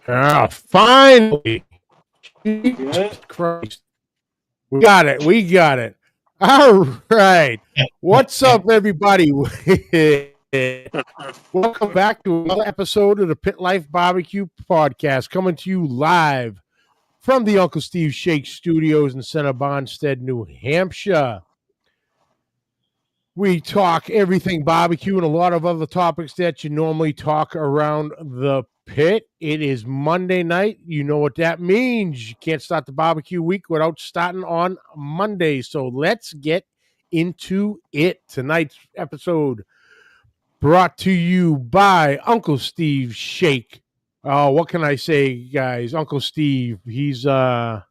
Finally. Jesus Christ. We got it. We got it. All right. What's up, everybody? Welcome back to another episode of the Pit Life Barbecue Podcast, coming to you live from the Uncle Steve Shake Studios in Center Bonstead, New Hampshire. We talk everything barbecue and a lot of other topics that you normally talk around the pit. It is Monday night. You know what that means. You can't start the barbecue week without starting on Monday. So let's get into it. Tonight's episode brought to you by Uncle Steve Shake. What can I say, guys? Uncle Steve, he's probably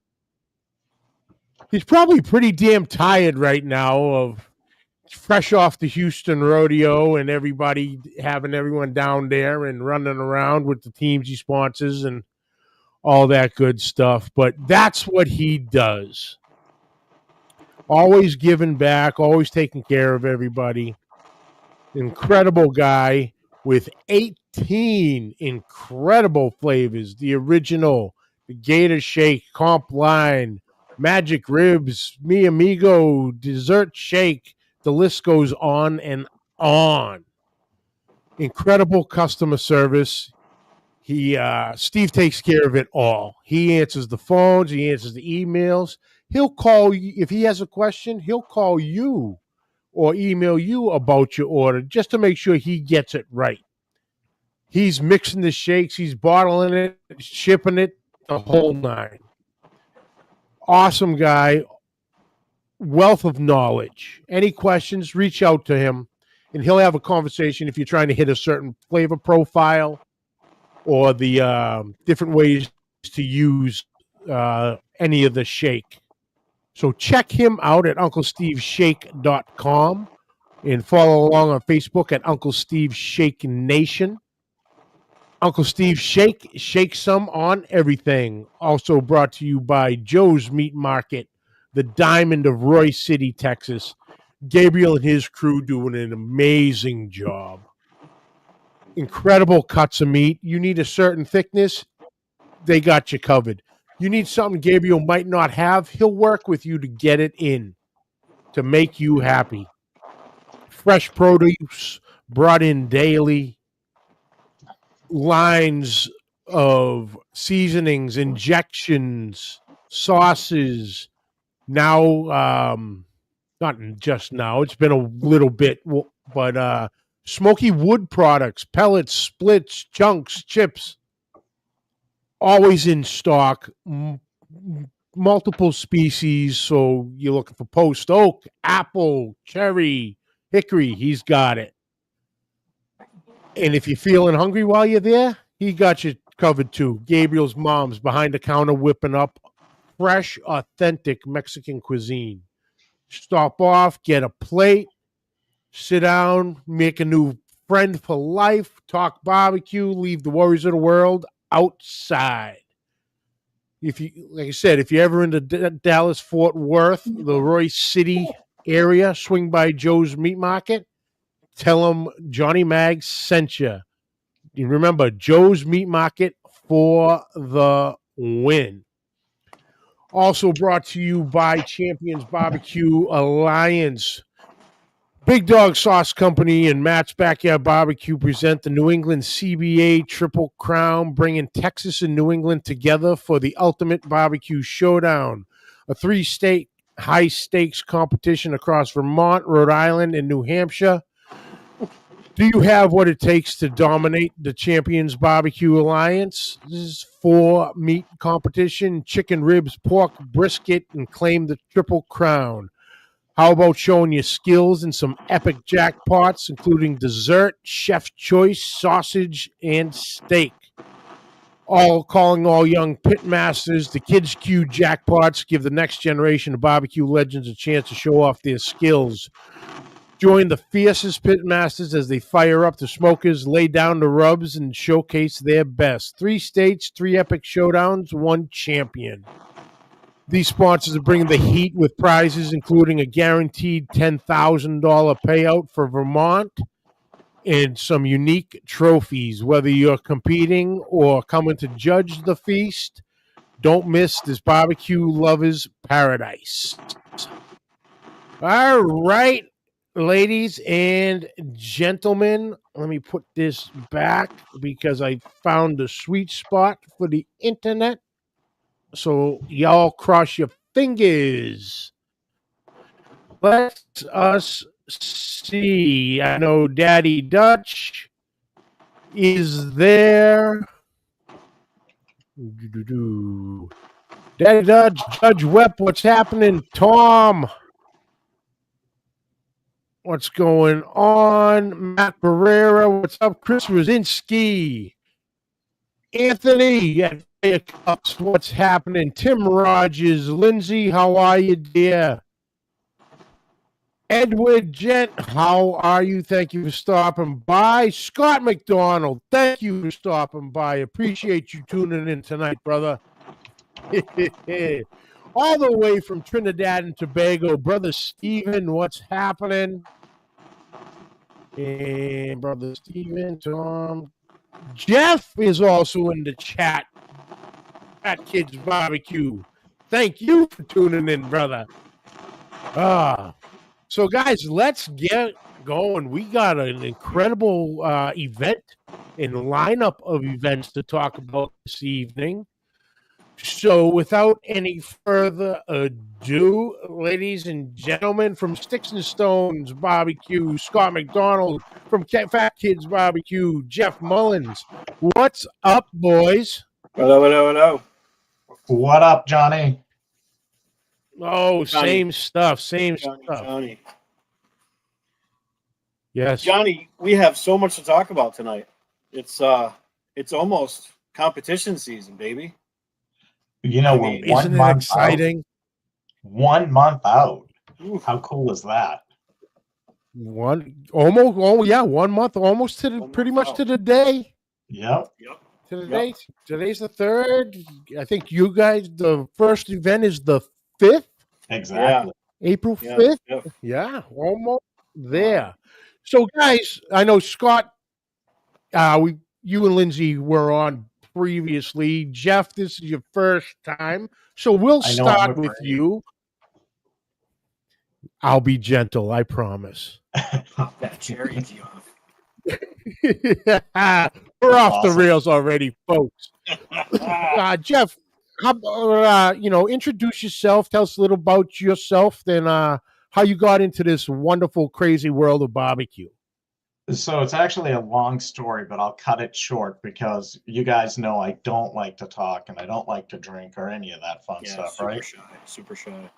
pretty damn tired right now of fresh off the Houston rodeo and everybody having everyone down there and running around with the teams he sponsors and all that good stuff. But that's what he does. Always giving back, always taking care of everybody. Incredible guy with 18 incredible flavors. The original, the Gator Shake, Comp Line, Magic Ribs, Mi Amigo, Dessert Shake. The list goes on and on. Incredible customer service. Steve takes care of it all. He answers the phones. He answers the emails. He'll call you. If he has a question, he'll call you or email you about your order just to make sure he gets it right. He's mixing the shakes. He's bottling it, shipping it, the whole nine. Awesome guy. Wealth of knowledge. Any questions, reach out to him and he'll have a conversation if you're trying to hit a certain flavor profile or the different ways to use any of the shake. So check him out at UncleSteveShake.com and follow along on Facebook at Uncle Steve Shake Nation. Uncle Steve Shake, shake some on everything. Also brought to you by Joe's Meat Market, the Diamond of Roy City, Texas. Gabriel and his crew doing an amazing job. Incredible cuts of meat. You need a certain thickness, they got you covered. You need something Gabriel might not have, he'll work with you to get it in, to make you happy. Fresh produce brought in daily. Lines of seasonings, injections, sauces. Now, not just now, it's been a little bit, but smoky wood products, pellets, splits, chunks, chips, always in stock, multiple species. So you're looking for post oak, apple, cherry, hickory, he's got it. And if you're feeling hungry while you're there, he got you covered too. Gabriel's mom's behind the counter whipping up fresh, authentic Mexican cuisine. Stop off, get a plate, sit down, make a new friend for life, talk barbecue, leave the worries of the world outside. If you, like I said, if you're ever in the Dallas, Fort Worth, the Roy City area, swing by Joe's Meat Market. Tell them Johnny Mag sent you. You remember, Joe's Meat Market for the win. Also brought to you by Champions Barbecue Alliance. Big Dog Sauce Company and Matt's Backyard Barbecue present the New England CBA Triple Crown, bringing Texas and New England together for the ultimate barbecue showdown. A 3-state high-stakes competition across Vermont, Rhode Island, and New Hampshire. Do you have what it takes to dominate the Champions Barbecue Alliance? This is 4 meat competition, chicken ribs, pork, brisket, and claim the Triple Crown. How about showing your skills in some epic jackpots, including dessert, chef's choice, sausage, and steak? Calling all young pit masters. The Kids Q jackpots give the next generation of barbecue legends a chance to show off their skills. Join the fiercest pit masters as they fire up the smokers, lay down the rubs, and showcase their best. 3 states, 3 epic showdowns, 1 champion. These sponsors are bringing the heat with prizes, including a guaranteed $10,000 payout for Vermont, and some unique trophies. Whether you're competing or coming to judge the feast, don't miss this barbecue lovers paradise. All right, ladies and gentlemen, let me put this back because I found the sweet spot for the internet. So y'all cross your fingers. Let us see. I know Daddy Dutch is there. Daddy Dutch, Judge Webb, what's happening? Tom, what's going on? Matt Barrera, what's up? Chris Rosinski. Anthony, what's happening? Tim Rogers, Lindsay, how are you, dear? Edward Gent, how are you? Thank you for stopping by. Scott MacDonald, thank you for stopping by. Appreciate you tuning in tonight, brother. All the way from Trinidad and Tobago, brother Steven, what's happening? And brother Steven, Tom, Jeff is also in the chat at Kids Barbecue. Thank you for tuning in, brother. So, guys, let's get going. We got an incredible event and lineup of events to talk about this evening. So, without any further ado, ladies and gentlemen, from Sticks and Stones Barbecue, Scott MacDonald, from Fat Kids Barbecue, Jeff Mullins. What's up, boys? Hello, hello, hello. What up, Johnny? Oh, Johnny. same stuff, same Johnny, stuff. Johnny. Yes. Johnny, we have so much to talk about tonight. It's almost competition season, baby. You know, mean, we're Isn't it exciting? 1 month out. Oof. How cool is that? 1 month, almost to the, 1 month pretty much out. to the day. Yep. Yep. To the Yep. day. Today's the 3rd. I think you guys, the first event is the 5th, Exactly. April Yeah. 5th. Yep. Yeah, almost there. So, guys, I know Scott, you and Lindsay were on previously. Jeff, this is your first time, so we'll I know, I'm start with afraid. you. I'll be gentle, I promise. Pop that cherry tea off. We're off the awesome. rails already, folks. Jeff, how about, introduce yourself. Tell us a little about yourself, then how you got into this wonderful, crazy world of barbecue. So it's actually a long story, but I'll cut it short because you guys know I don't like to talk and I don't like to drink or any of that fun stuff, super right? shy, super shy.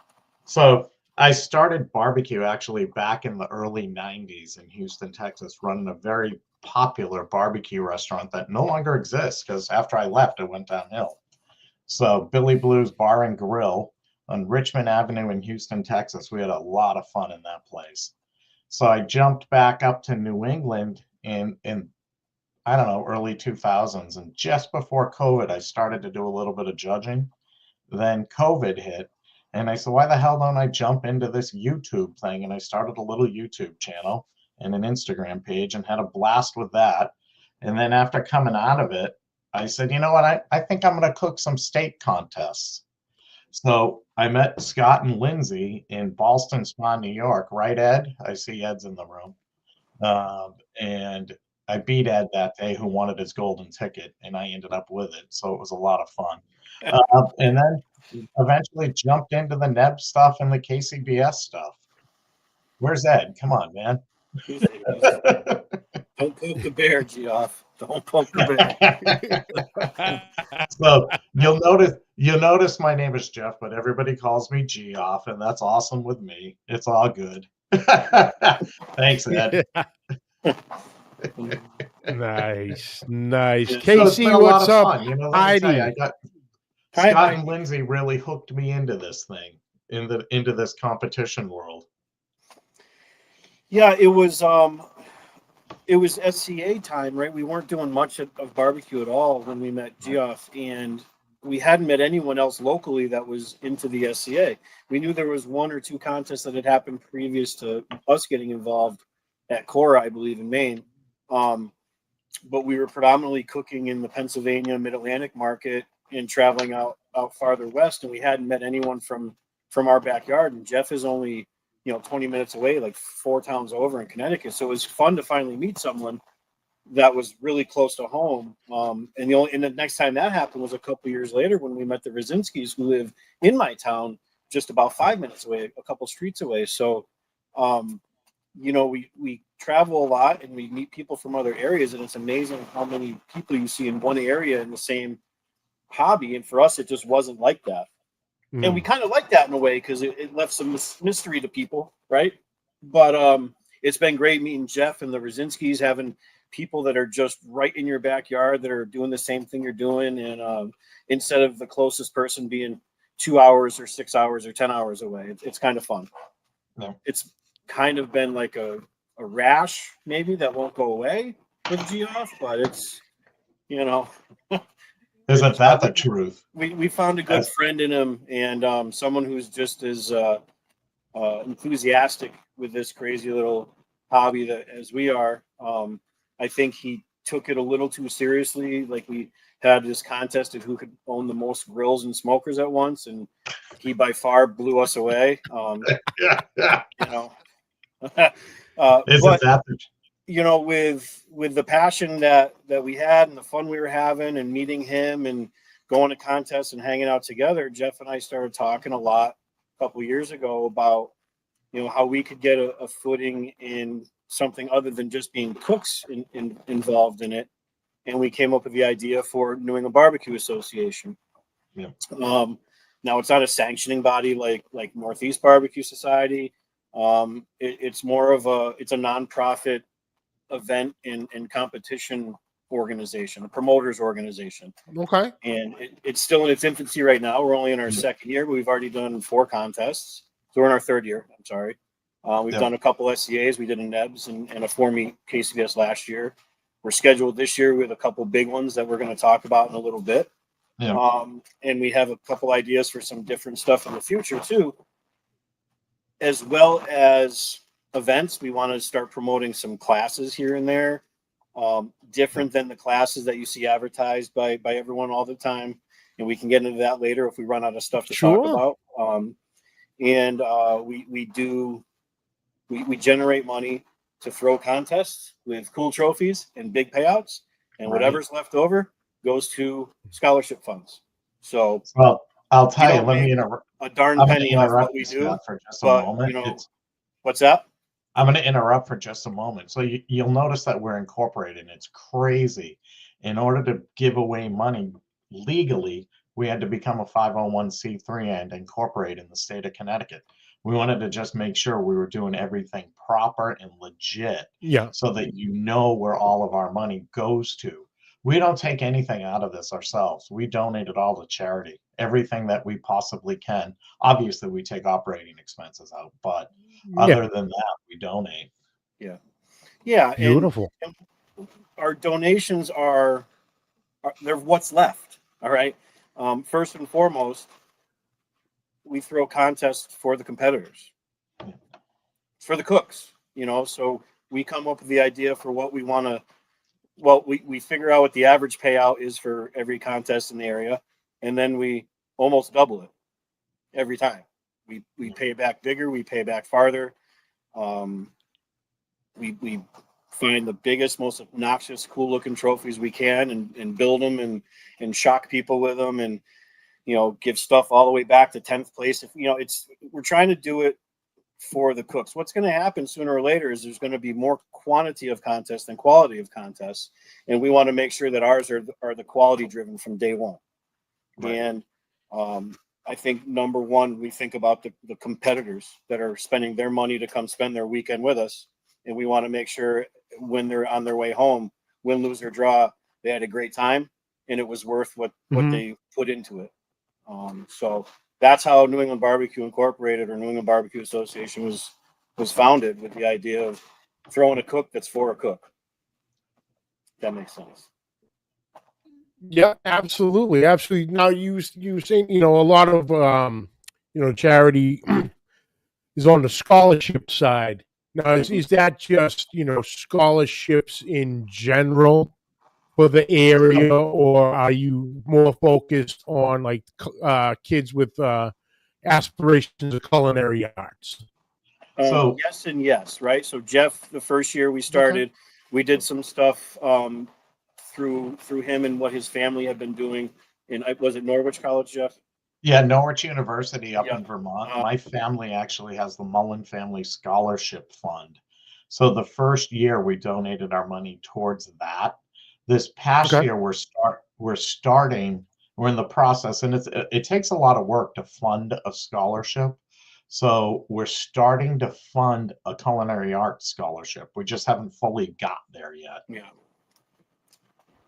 So I started barbecue actually back in the early 90s in Houston, Texas, running a very popular barbecue restaurant that no longer exists because after I left, it went downhill. So Billy Blue's Bar and Grill on Richmond Avenue in Houston, Texas. We had a lot of fun in that place. So I jumped back up to New England in I don't know, early 2000s. And just before COVID, I started to do a little bit of judging. Then COVID hit. And I said, why the hell don't I jump into this YouTube thing? And I started a little YouTube channel and an Instagram page and had a blast with that. And then after coming out of it, I said, you know what? I think I'm going to cook some steak contests. So I met Scott and Lindsay in Ballston Spa, New York. Right, Ed? I see Ed's in the room. And I beat Ed that day, who wanted his golden ticket, and I ended up with it. So it was a lot of fun. And then eventually jumped into the NEB stuff and the KCBS stuff. Where's Ed? Come on, man. Don't poke the bear, Geoff. Don't poke the bear. So you'll notice my name is Jeff, but everybody calls me Geoff, and that's awesome with me. It's all good. Thanks, Ed. Nice. Yeah. Casey, so what's up? fun. You know, let me tell you, Heidi. Scott and Lindsay really hooked me into this thing, into this competition world. Yeah, it was SCA time, right? We weren't doing much of barbecue at all when we met Geoff, and we hadn't met anyone else locally that was into the SCA. We knew there was 1 or 2 contests that had happened previous to us getting involved at Cora, I believe, in Maine. But we were predominantly cooking in the Pennsylvania Mid-Atlantic market and traveling out farther west, and we hadn't met anyone from our backyard. And Jeff is only 20 minutes away, like 4 towns over in Connecticut. So it was fun to finally meet someone that was really close to home. And the next time that happened was a couple years later when we met the Rosinskis, who live in my town, just about 5 minutes away, a couple streets away. So, we travel a lot and we meet people from other areas, and it's amazing how many people you see in one area in the same hobby. And for us, it just wasn't like that. And we kind of like that in a way because it left some mystery to people, right? But it's been great meeting Jeff and the Rosinskis, having people that are just right in your backyard that are doing the same thing you're doing, and instead of the closest person being 2 hours or 6 hours or 10 hours away. It's kind of fun. No. It's kind of been like a rash maybe that won't go away with Geoff, but it's Isn't that the truth? We found a good friend in him, and someone who's just as enthusiastic with this crazy little hobby that as we are. I think he took it a little too seriously. Like, we had this contest of who could own the most grills and smokers at once, and he by far blew us away. Yeah. But with the passion that we had and the fun we were having and meeting him and going to contests and hanging out together, Jeff and I started talking a lot a couple of years ago about how we could get a footing in something other than just being cooks involved in it. And we came up with the idea for New England Barbecue Association. Yeah. Now it's not a sanctioning body like Northeast Barbecue Society. It's more of it's a nonprofit event and competition organization, a promoters organization. Okay. And it's still in its infancy right now. We're only in our second year, but we've already done 4 contests. So we're in our third year. I'm sorry. We've done a couple SCAs. We did a NEBS and a 4-meet KCBS last year. We're scheduled this year with a couple big ones that we're going to talk about in a little bit. Yeah. And we have a couple ideas for some different stuff in the future too, as well as events. We want to start promoting some classes here and there, different than the classes that you see advertised by everyone all the time. And we can get into that later if we run out of stuff to talk about. We generate money to throw contests with cool trophies and big payouts, and whatever's left over goes to scholarship funds. So, well, I'll tell you, let me interrupt a darn penny off what we do. For just a but moment. What's that? I'm going to interrupt for just a moment. So you'll notice that we're incorporated. It's crazy. In order to give away money legally, we had to become a 501c3 and incorporate in the state of Connecticut. We wanted to just make sure we were doing everything proper and legit, so that where all of our money goes to. We don't take anything out of this ourselves. We donate it all to charity, everything that we possibly can. Obviously, we take operating expenses out, but other than that, we donate. Yeah. Beautiful. And our donations they're what's left. All right. First and foremost, we throw contests for the competitors, for the cooks, so we come up with the idea for what we want to. Well, we figure out what the average payout is for every contest in the area, and then we almost double it every time. We pay back bigger, we pay back farther. We find the biggest, most obnoxious, cool looking trophies we can and build them and shock people with them, and give stuff all the way back to 10th place. If we're trying to do it for the cooks. What's going to happen sooner or later is there's going to be more quantity of contests than quality of contests, and we want to make sure that ours are the quality driven from day one. Right. And I think number one, we think about the competitors that are spending their money to come spend their weekend with us, and we want to make sure when they're on their way home, win, lose, or draw, they had a great time and it was worth what they put into it. So that's how New England Barbecue Incorporated or New England Barbecue Association was founded, with the idea of throwing a cook that's for a cook. That makes sense. Yeah, absolutely. Now you saying, a lot of charity is on the scholarship side. Now, is that just, scholarships in general for the area, or are you more focused on like kids with aspirations of culinary arts? So Yes and yes, right? So Jeff, the first year we started, we did some stuff through him and what his family had been doing. Was it Norwich College, Jeff? yeah, Norwich University up Yeah. in Vermont. My family actually has the Mullen Family Scholarship Fund. So the first year we donated our money towards that. This past year we're starting, we're in the process, and it takes a lot of work to fund a scholarship. So we're starting to fund a culinary arts scholarship. We just haven't fully got there yet. Yeah.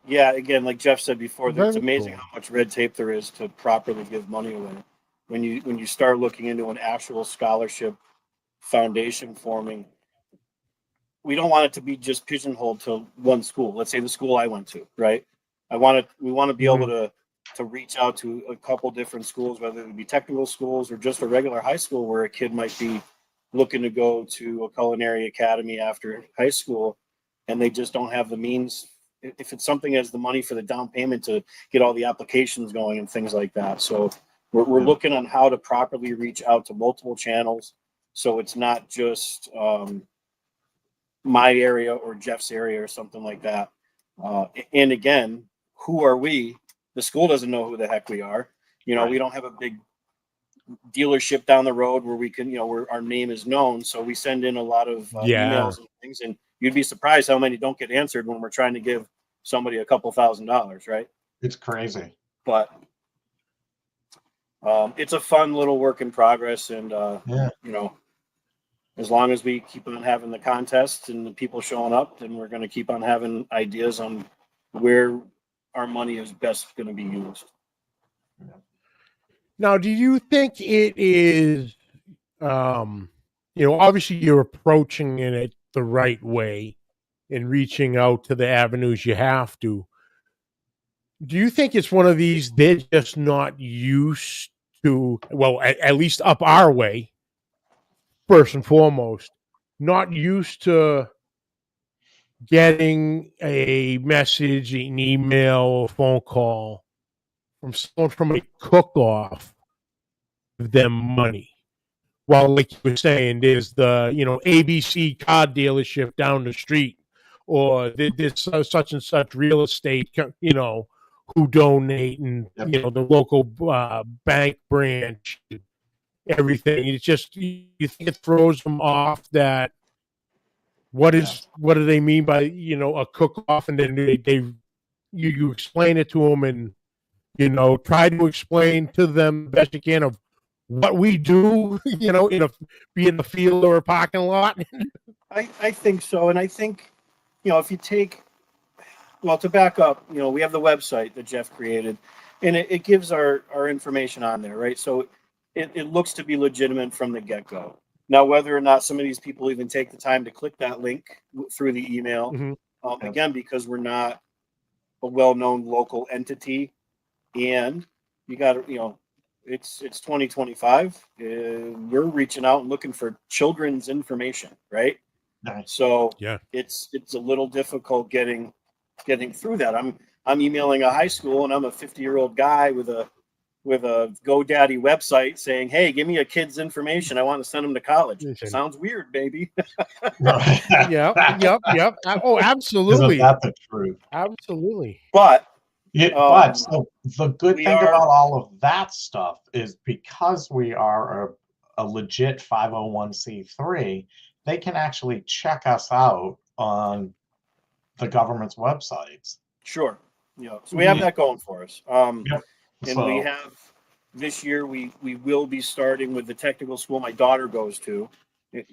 Yeah, again, like Jeff said before, it's Very amazing cool. how much red tape there is to properly give money away. When you start looking into an actual scholarship foundation forming, we don't want it to be just pigeonholed to one school. Let's say the school I went to, right? We want to be able to reach out to a couple different schools, whether it be technical schools or just a regular high school where a kid might be looking to go to a culinary academy after high school and they just don't have the means. If it's something as the money for the down payment to get all the applications going and things like that. So we're looking on how to properly reach out to multiple channels. So it's not just my area or Jeff's area or something like that. And again, who are we? The school doesn't know who the heck we are. Right. We don't have a big dealership down the road where we can, where our name is known. So we send in a lot of emails and things, and you'd be surprised how many don't get answered when we're trying to give somebody a couple $1,000s, right? It's crazy. But it's a fun little work in progress, and as long as we keep on having the contests and the people showing up, then we're going to keep on having ideas on where our money is best going to be used. Now, do you think it is, obviously you're approaching it the right way and reaching out to the avenues you have to. Do you think it's one of these they're just not used to, well, at least up our way, first and foremost, not used to getting a message, an email, a phone call from someone from a cook-off of them money? Well, like you were saying, there's the, ABC car dealership down the street, or there's such and such real estate, who donate, and, the local bank branch, everything. It's just, you think it throws them off that what do they mean by, a cook-off, and then you explain it to them and, try to explain to them the best you can of what we do, be in the field or a parking lot. I think so. And I think, if you take, to back up, we have the website that Jeff created, and it gives our information on there, right? So it looks to be legitimate from the get-go. Now, whether or not some of these people even take the time to click that link through the email, again, because we're not a well-known local entity, and you got to, it's 2025. We're reaching out and looking for children's information, right? Nice. So it's a little difficult getting through that. I'm emailing a high school, and I'm a 50-year-old guy with a GoDaddy website saying, "Hey, give me a kid's information. I want to send them to college." Sounds weird, baby. Yep. Oh, absolutely. Isn't that the truth? Absolutely. But so the good thing about all of that stuff is because we are a legit 501c3, they can actually check us out on the government's websites. Sure. So we have that going for us. And we have this year, we will be starting with the technical school my daughter goes to,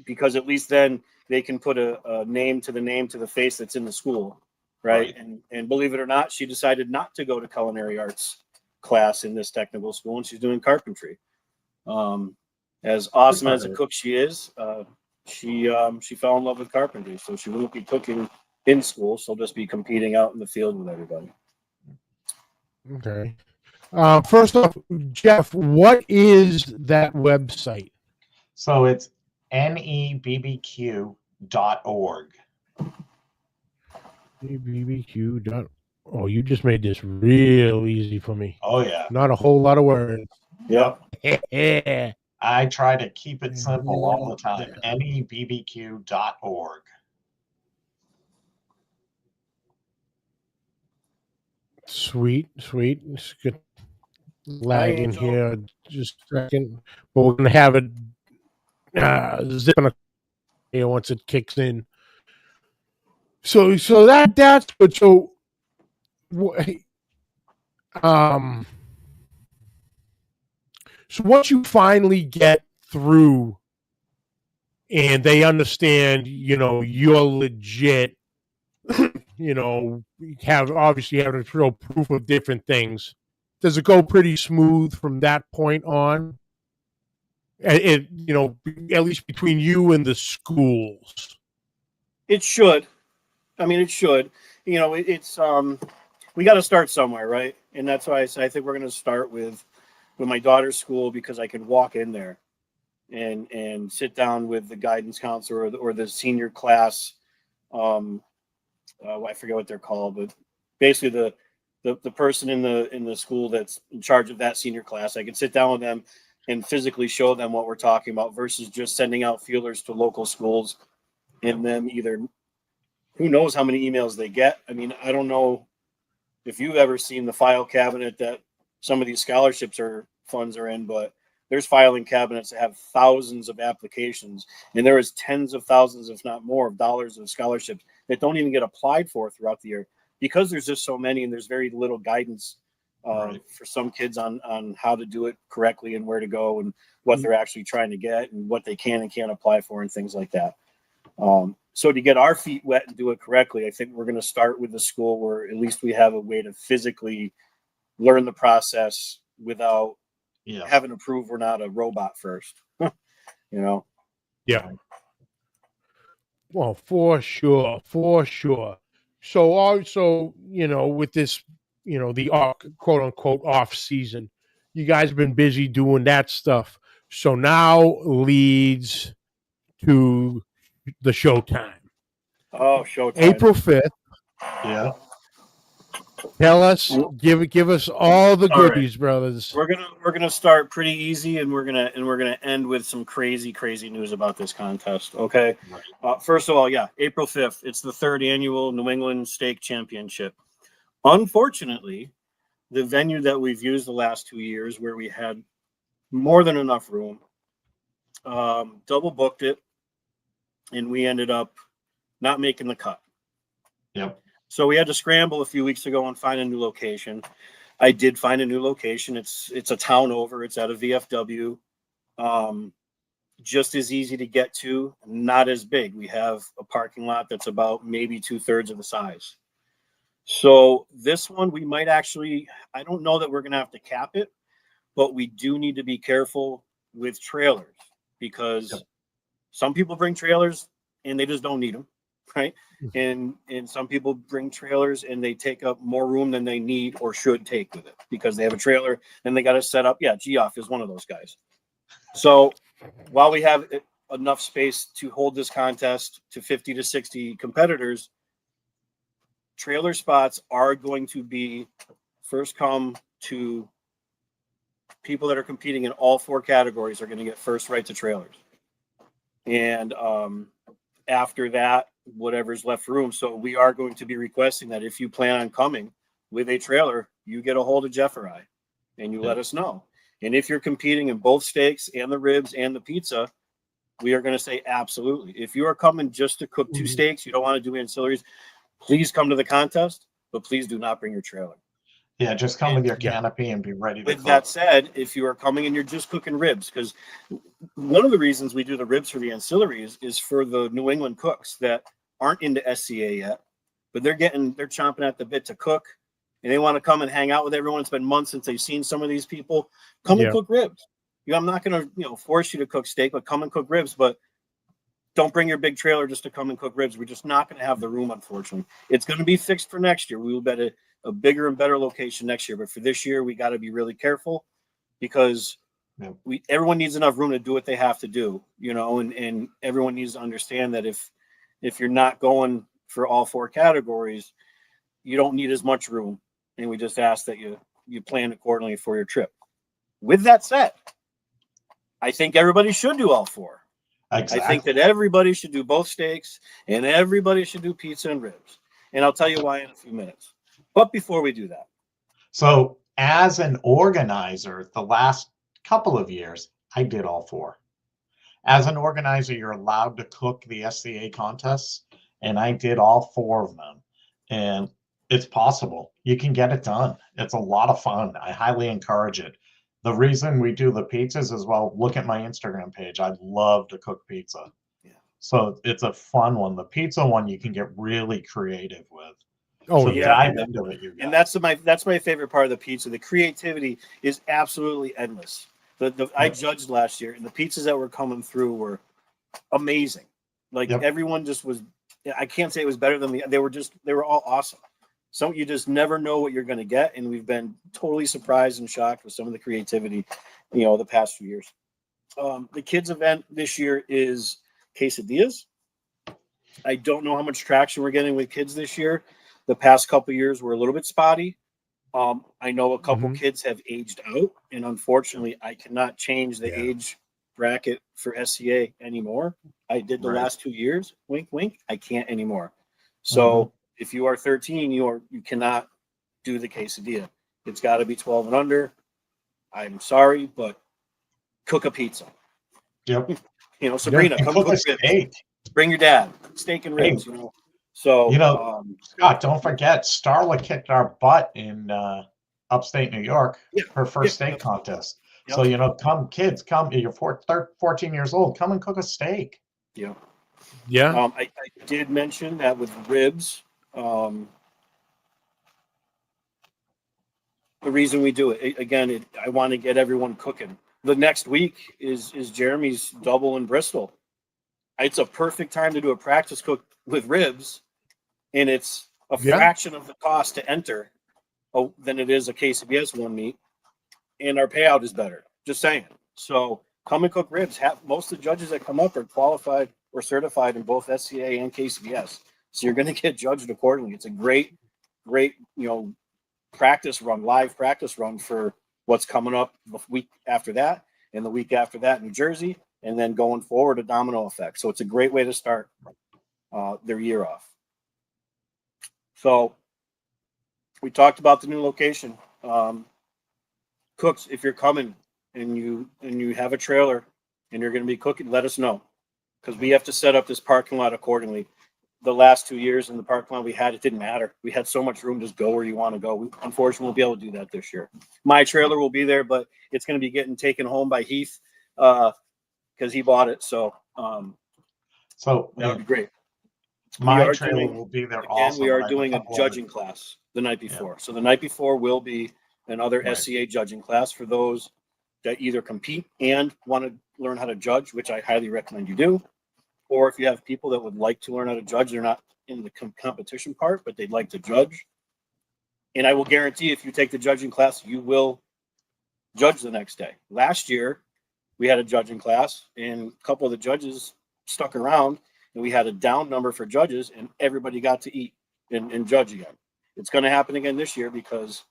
because at least then they can put a name to the face that's in the school. Right. And believe it or not, she decided not to go to culinary arts class in this technical school, and she's doing carpentry. As awesome as a cook she is, she fell in love with carpentry. So she won't be cooking in school. She'll just be competing out in the field with everybody. Okay. First off, Jeff, what is that website? So it's nebbq.org. BBQ. Oh, you just made this real easy for me. Oh, yeah. Not a whole lot of words. Yep. Yeah. I try to keep it simple all the time. NEBBQ.org. Sweet. It's good. Lag in Angel. here just a second. But we're going to have it zipping here once it kicks in. So that's good. So, so once you finally get through and they understand, you're legit, obviously have to show proof of different things. Does it go pretty smooth from that point on? At least between you and the schools. It should. I mean, it should. It's we got to start somewhere, right? And that's why I think we're going to start with my daughter's school, because I can walk in there and sit down with the guidance counselor or the senior class. I forget what they're called, but basically the person in the school that's in charge of that senior class. I can sit down with them and physically show them what we're talking about versus just sending out feelers to local schools and then either who knows how many emails they get. I mean, I don't know if you've ever seen the file cabinet that some of these scholarships or funds are in, but there's filing cabinets that have thousands of applications, and there is tens of thousands, if not more, of dollars of scholarships that don't even get applied for throughout the year because there's just so many and there's very little guidance for some kids on how to do it correctly and where to go and what they're actually trying to get and what they can and can't apply for and things like that. So to get our feet wet and do it correctly, I think we're going to start with the school where at least we have a way to physically learn the process without having to prove we're not a robot first. Yeah. Well, for sure. So also, with this, the quote unquote off season, you guys have been busy doing that stuff. So now leads to the showtime. Oh, showtime. April 5th. Yeah. Tell us, give us all the goodies, brothers. We're gonna start pretty easy, and we're gonna end with some crazy news about this contest. Okay. Right. First of all, April 5th. It's the 3rd annual New England Steak Championship. Unfortunately, the venue that we've used the last 2 years, where we had more than enough room, double booked it, and we ended up not making the cut. Yep. So we had to scramble a few weeks ago and find a new location. I did find a new location. It's a town over. It's at a VFW. Just as easy to get to, not as big. We have a parking lot that's about maybe 2/3 of the size. So this one, we might actually, I don't know that we're going to have to cap it, but we do need to be careful with trailers because some people bring trailers and they just don't need them. Right. And some people bring trailers and they take up more room than they need or should take with it because they have a trailer and they got to set up. Yeah. Geoff is one of those guys. So while we have enough space to hold this contest to 50 to 60 competitors, trailer spots are going to be first come to people that are competing in all 4 categories are going to get first right to trailers. And, after that, whatever's left room. So we are going to be requesting that if you plan on coming with a trailer, you get a hold of Jeff or I and you let us know. And if you're competing in both steaks and the ribs and the pizza, we are going to say absolutely. If you are coming just to cook 2 steaks, you don't want to do ancillaries, please come to the contest, but please do not bring your trailer. Yeah, just come with your canopy and be ready to cook. With that said, if you are coming and you're just cooking ribs, because one of the reasons we do the ribs for the ancillaries is for the New England cooks that aren't into SCA yet, but they're chomping at the bit to cook, and they want to come and hang out with everyone. It's been months since they've seen some of these people. Come and cook ribs. I'm not going to force you to cook steak, but come and cook ribs. But don't bring your big trailer just to come and cook ribs. We're just not going to have the room, unfortunately. It's going to be fixed for next year. We will bet a bigger and better location next year. But for this year, we got to be really careful because everyone needs enough room to do what they have to do, and everyone needs to understand that if if you're not going for all 4 categories, you don't need as much room. And we just ask that you plan accordingly for your trip. With that said, I think everybody should do all 4. Exactly. I think that everybody should do both steaks and everybody should do pizza and ribs. And I'll tell you why in a few minutes. But before we do that. So as an organizer, the last couple of years, I did all 4. As an organizer, you're allowed to cook the SCA contests, and I did all 4 of them. And it's possible. You can get it done. It's a lot of fun. I highly encourage it. The reason we do the pizzas as well, look at my Instagram page. I love to cook pizza. Yeah. So it's a fun one. The pizza one you can get really creative with. Oh, So yeah. dive into it, you guys. And that's my favorite part of the pizza. The creativity is absolutely endless. I judged last year, and the pizzas that were coming through were amazing. Like everyone just was. I can't say it was better than they were all awesome. So you just never know what you're going to get, and we've been totally surprised and shocked with some of the creativity, the past few years. The kids event this year is quesadillas. I don't know how much traction we're getting with kids this year. The past couple of years were a little bit spotty. I know a couple kids have aged out, and unfortunately, I cannot change the age bracket for SCA anymore. I did the last 2 years. Wink, wink. I can't anymore. So if you are 13, you cannot do the quesadilla. It's got to be 12 and under. I'm sorry, but cook a pizza. Yep. Sabrina, come cook ribs. Bring your dad. Steak and ribs. So Scott, don't forget, Starla kicked our butt in upstate New York. Her first steak contest. Yep. So come kids, come. You're 14 years old. Come and cook a steak. Yeah. Yeah. I did mention that with ribs. The reason we do it again, I want to get everyone cooking. The next week is Jeremy's double in Bristol. It's a perfect time to do a practice cook with ribs, and it's a fraction of the cost to enter than it is a KCBS one meat, and our payout is better. Just saying. So come and cook ribs. Most of the judges that come up are qualified or certified in both SCA and KCBS, so you're going to get judged accordingly. It's a great, live practice run for what's coming up the week after that and the week after that in New Jersey, and then going forward a domino effect. So it's a great way to start their year off. So we talked about the new location. Cooks, if you're coming and you have a trailer and you're going to be cooking, let us know, because we have to set up this parking lot accordingly. The last 2 years in the parking lot we had, it didn't matter. We had so much room, just go where you want to go. We unfortunately won't be able to do that this year. My trailer will be there, but it's going to be getting taken home by Heath because he bought it. So that would be great. My trailer will be there also. We are doing a judging class the night before. So the night before will be another SCA judging class for those that either compete and want to learn how to judge, which I highly recommend you do. Or if you have people that would like to learn how to judge, they're not in the competition part, but they'd like to judge. And I will guarantee if you take the judging class, you will judge the next day. Last year, we had a judging class, and a couple of the judges stuck around, and we had a down number for judges, and everybody got to eat and judge again. It's going to happen again this year because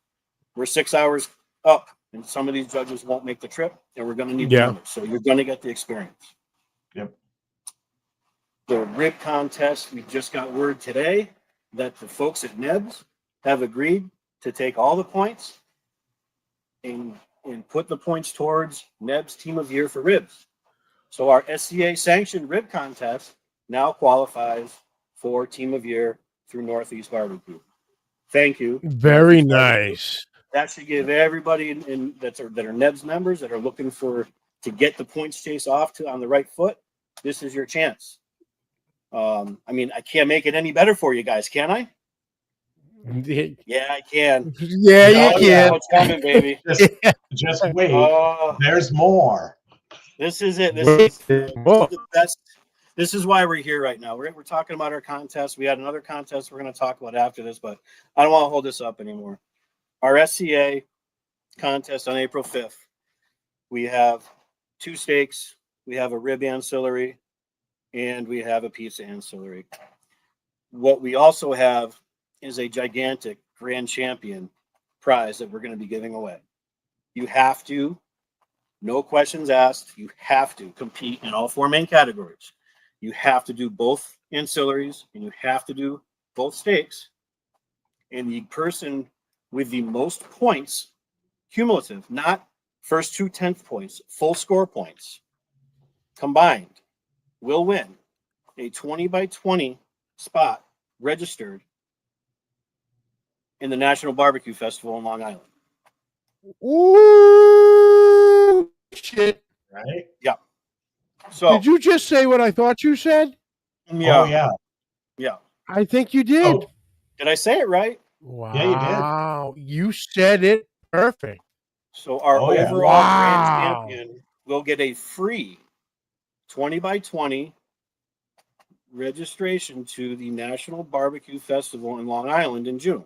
we're 6 hours up, and some of these judges won't make the trip, and we're going to need the numbers. So you're going to get the experience. Yep. The rib contest, we just got word today that the folks at NEBS have agreed to take all the points and put the points towards NEBS Team of Year for ribs. So our SCA sanctioned rib contest now qualifies for Team of Year through Northeast Barbecue. Thank you. Very nice. That should give everybody that are NEBS members that are looking to get the points chase off on the right foot. This is your chance. I can't make it any better for you guys, can I? Yeah, I can. Yeah, you can. What's coming, baby? Just wait. There's more. This is it. This is the best. This is why we're here right now. We're talking about our contest. We had another contest we're going to talk about after this, but I don't want to hold this up anymore. Our SCA contest on April 5th. We have 2 steaks. We have a rib ancillary. and we have a pizza ancillary. What we also have is a gigantic grand champion prize that we're going to be giving away. You have to, no questions asked, you have to compete in all 4 main categories. You have to do both ancillaries and you have to do both stakes. And the person with the most points, cumulative, not first 2 tenth points, full score points combined, will win a 20 by 20 spot registered in the National Barbecue Festival in Long Island. Ooh, shit. Right? Yeah. So Did you just say what I thought you said? yeah. Oh, yeah. Yeah. I think you did. Oh, Did I say it right? Wow. Yeah, you did. You said it perfect. So our Oh, yeah. overall Wow. grand champion will get a free 20 by 20 registration to the National Barbecue Festival in Long Island in June.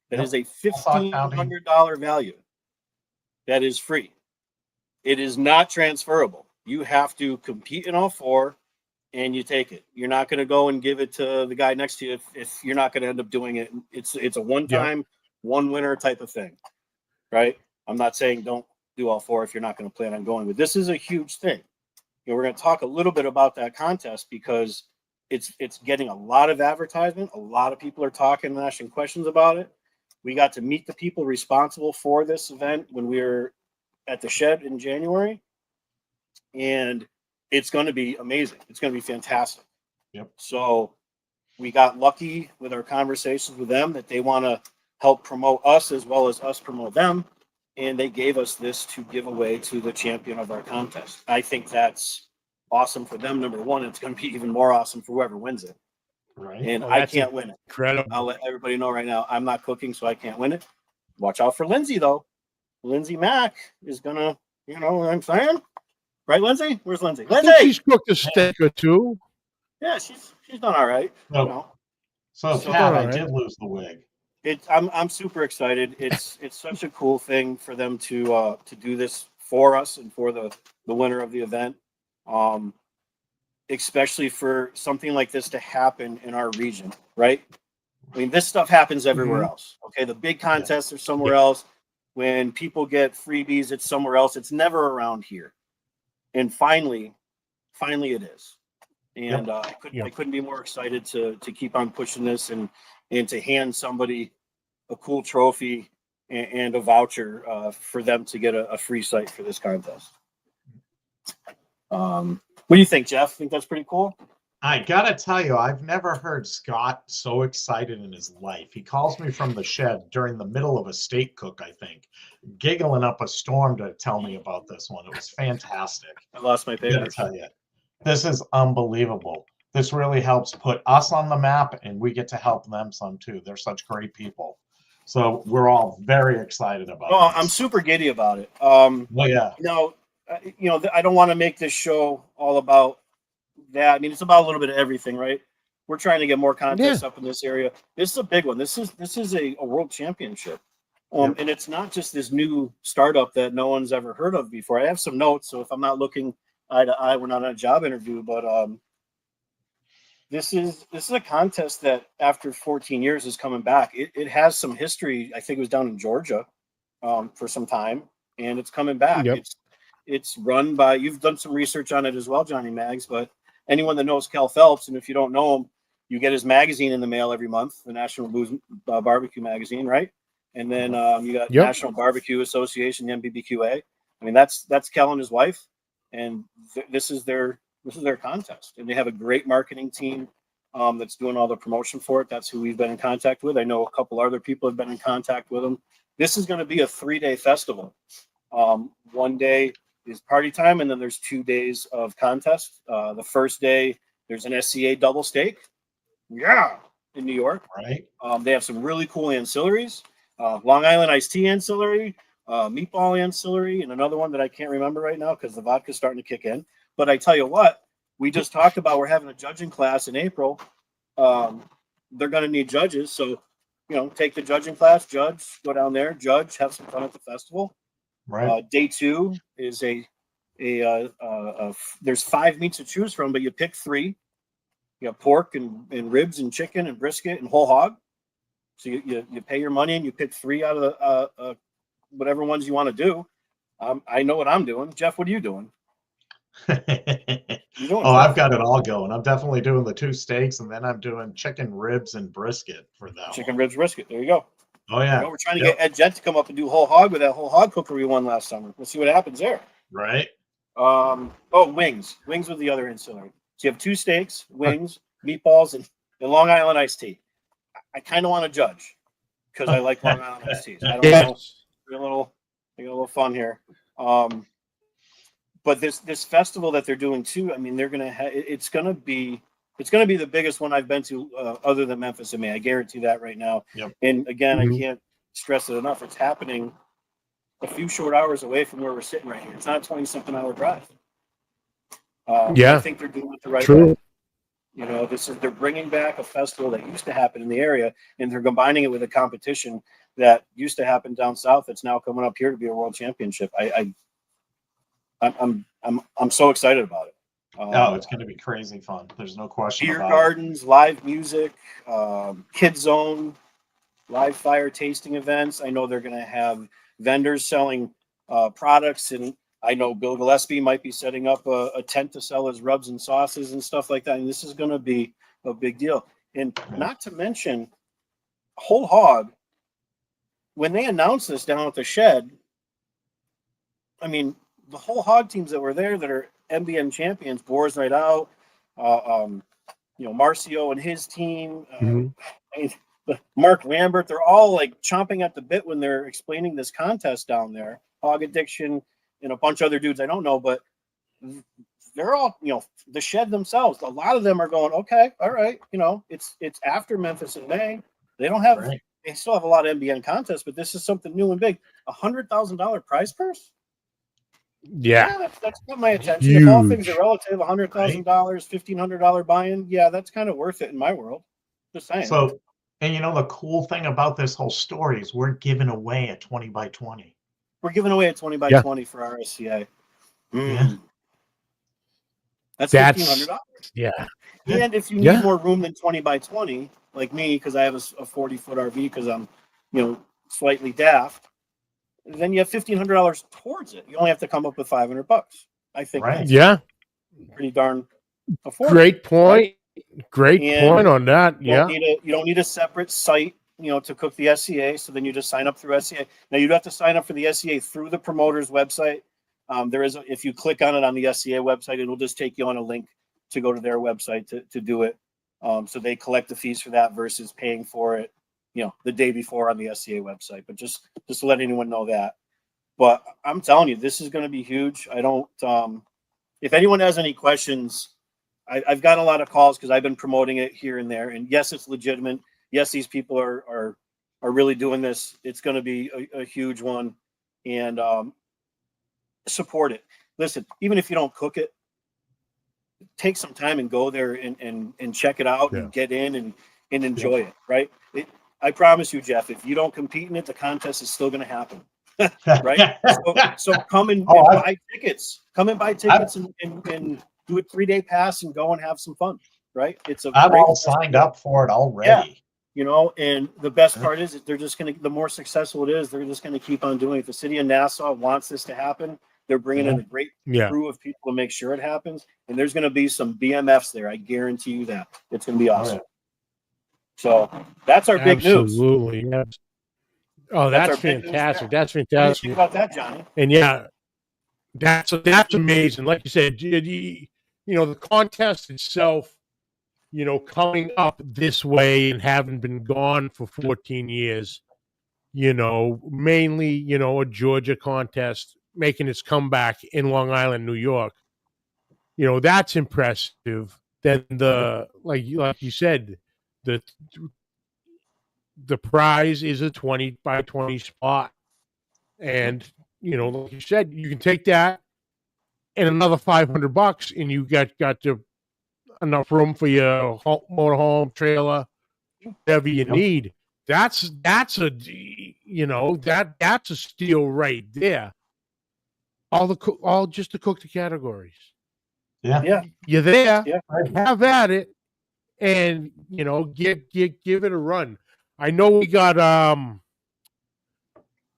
That Yep. is a Thought counting. $1,500 value. That is free. It is not transferable. You have to compete in all 4 and you take it. You're not going to go and give it to the guy next to you if you're not going to end up doing it. It's a one-time, one winner type of thing, right? I'm not saying don't do all 4 if you're not going to plan on going, but this is a huge thing. We're going to talk a little bit about that contest because it's getting a lot of advertisement. A lot of people are talking and asking questions about it. We got to meet the people responsible for this event when we were at the shed in January, and it's going to be amazing. It's going to be fantastic. Yep. So we got lucky with our conversations with them that they want to help promote us as well as us promote them. And they gave us this to give away to the champion of our contest. I think that's awesome for them. Number one, it's going to be even more awesome for whoever wins it. Right. And Oh, I that's can't win it. Incredible. I'll let everybody know right now, I'm not cooking, so I can't win it. Watch out for Lindsay, though. Lindsay Mack is going to, you know what I'm saying? Right, Lindsay? Where's Lindsay? I think Lindsay! she's cooked a steak or 2. Yeah, she's done all right. So, You know. so So- Pat, I Alright. did lose the wig. I'm super excited. It's such a cool thing for them to do this for us and for the winner of the event. Especially for something like this to happen in our region, right? I mean, this stuff happens everywhere else. Okay, the big contests are somewhere else. When people get freebies, it's somewhere else. It's never around here. And finally it is. And I couldn't be more excited to keep on pushing this and to hand somebody a cool trophy and a voucher for them to get a free site for this contest. What do you think, Jeff? Think that's pretty cool? I gotta tell you, I've never heard Scott so excited in his life. He calls me from the shed during the middle of a steak cook, I think, giggling up a storm to tell me about this one. It was fantastic. I lost my I gotta papers. tell you, this is unbelievable. This really helps put us on the map, and we get to help them some too. They're such great people. So we're all very excited about Oh, this. I'm super giddy about it. Well, yeah. I don't want to make this show all about that. I mean, it's about a little bit of everything, right? We're trying to get more contests up in this area. This is a big one. This is a world championship. And it's not just this new startup that no one's ever heard of before. I have some notes, so if I'm not looking eye to eye, we're not on a job interview, but this is a contest that after 14 years is coming back. It has some history. I think it was down in Georgia for some time, and it's coming back. Yep. It's run by, you've done some research on it as well, Johnny Maggs, but anyone that knows Cal Phelps, and if you don't know him, you get his magazine in the mail every month, the National Booze Barbecue magazine, right? And then you got National Barbecue Association, the NBBQA. I mean, that's Cal and his wife, and this is their contest, and they have a great marketing team that's doing all the promotion for it. That's who we've been in contact with. I know a couple other people have been in contact with them. This is going to be a 3-day festival. One day is party time, and then there's 2 days of contest. The first day there's an SCA double steak, in New York. Right. They have some really cool ancillaries. Long Island iced tea ancillary, meatball ancillary, and another one that I can't remember right now because the vodka's starting to kick in. But I tell you what, we just talked about we're having a judging class in April. They're going to need judges, so take the judging class, judge, go down there, judge, have some fun at the festival. Right. Day 2 is there's 5 meats to choose from, but you pick 3. You have pork and ribs and chicken and brisket and whole hog. So you pay your money and you pick 3 out of the whatever ones you want to do. I know what I'm doing. Jeff, what are you doing? I've got it all going. I'm definitely doing the 2 steaks, and then I'm doing chicken ribs and brisket for that. Chicken ribs, brisket. There you go. Oh yeah. We're trying to get Ed Jett to come up and do whole hog with that whole hog cooker we won last summer. Let's see what happens there. Right. Wings. Wings with the other ancillary. So you have 2 steaks, wings, meatballs, and Long Island iced tea. I kind of want to judge because I like Long Island iced teas. I don't know. Get a little fun here. But this festival that they're doing too, I mean, they're gonna it's gonna be the biggest one I've been to other than Memphis and May. I guarantee that right now. Yep. And again, I can't stress it enough. It's happening a few short hours away from where we're sitting right here. It's not a 20-something hour drive. I think they're doing it the right way. You know, they're bringing back a festival that used to happen in the area, and they're combining it with a competition that used to happen down south. That's now coming up here to be a world championship. I'm so excited about it. It's going to be crazy fun. There's no question. Beer gardens, live music, kid zone, live fire tasting events. I know they're going to have vendors selling products, and I know Bill Gillespie might be setting up a tent to sell his rubs and sauces and stuff like that. And this is going to be a big deal. And not to mention, Whole Hog, when they announced this down at the shed, I mean, the Whole Hog teams that were there that are MBN champions, Boar's Night Out, Marcio and his team, Mark Lambert, they're all like chomping at the bit when they're explaining this contest down there. Hog Addiction and a bunch of other dudes I don't know, but they're all, the shed themselves. A lot of them are going, okay, all right, it's after Memphis in May. They don't have, they still have a lot of MBN contests, but this is something new and big. $100,000 prize purse. Yeah, that's got my attention. Huge. If all things are relative, $100,000, $1,500 buy-in, that's kind of worth it in my world. Just saying. So, and the cool thing about this whole story is we're giving away a 20 by 20. We're giving away a 20 by 20 for our SCA. Yeah. That's $1,500. Yeah. And if you need more room than 20 by 20, like me, because I have a 40-foot RV because I'm, slightly daft, then you have $1,500 towards it. You only have to come up with $500. I think. Right. That's pretty darn affordable. Great point. Right? Great point on that. You don't need a separate site, to cook the SCA. So then you just sign up through SCA. Now you'd have to sign up for the SCA through the promoter's website. If you click on it on the SCA website, it'll just take you on a link to go to their website to do it. So they collect the fees for that versus paying for it, the day before on the SCA website. But just to let anyone know that. But I'm telling you, this is going to be huge. I don't. If anyone has any questions, I've got a lot of calls because I've been promoting it here and there. And yes, it's legitimate. Yes, these people are really doing this. It's going to be a huge one, and support it. Listen, even if you don't cook it, take some time and go there and check it out and get in and enjoy it. Right. I promise you, Jeff, if you don't compete in it, the contest is still going to happen. Right. So come and buy tickets. Come and buy tickets and do a 3-day pass and go and have some fun. Right. I'm all signed up for it already. And the best part is that they're just going to, the more successful it is, they're just going to keep on doing it. The city of Nassau wants this to happen. They're bringing in a great crew of people to make sure it happens. And there's going to be some BMFs there. I guarantee you that. It's going to be awesome. So that's our big news. Absolutely. Oh, that's fantastic. That's fantastic. What do you think about that, Johnny? And that's amazing. Like you said, the contest itself, coming up this way and having been gone for 14 years, mainly, a Georgia contest making its comeback in Long Island, New York, that's impressive. Then like you said, the prize is a 20 by 20 spot. And, like you said, you can take that and another $500 and you got enough room for your motorhome, trailer, whatever you need. That's a steal right there. all just to cook the categories. Yeah. You're there, Yeah. have at it, and give it a run. I know we got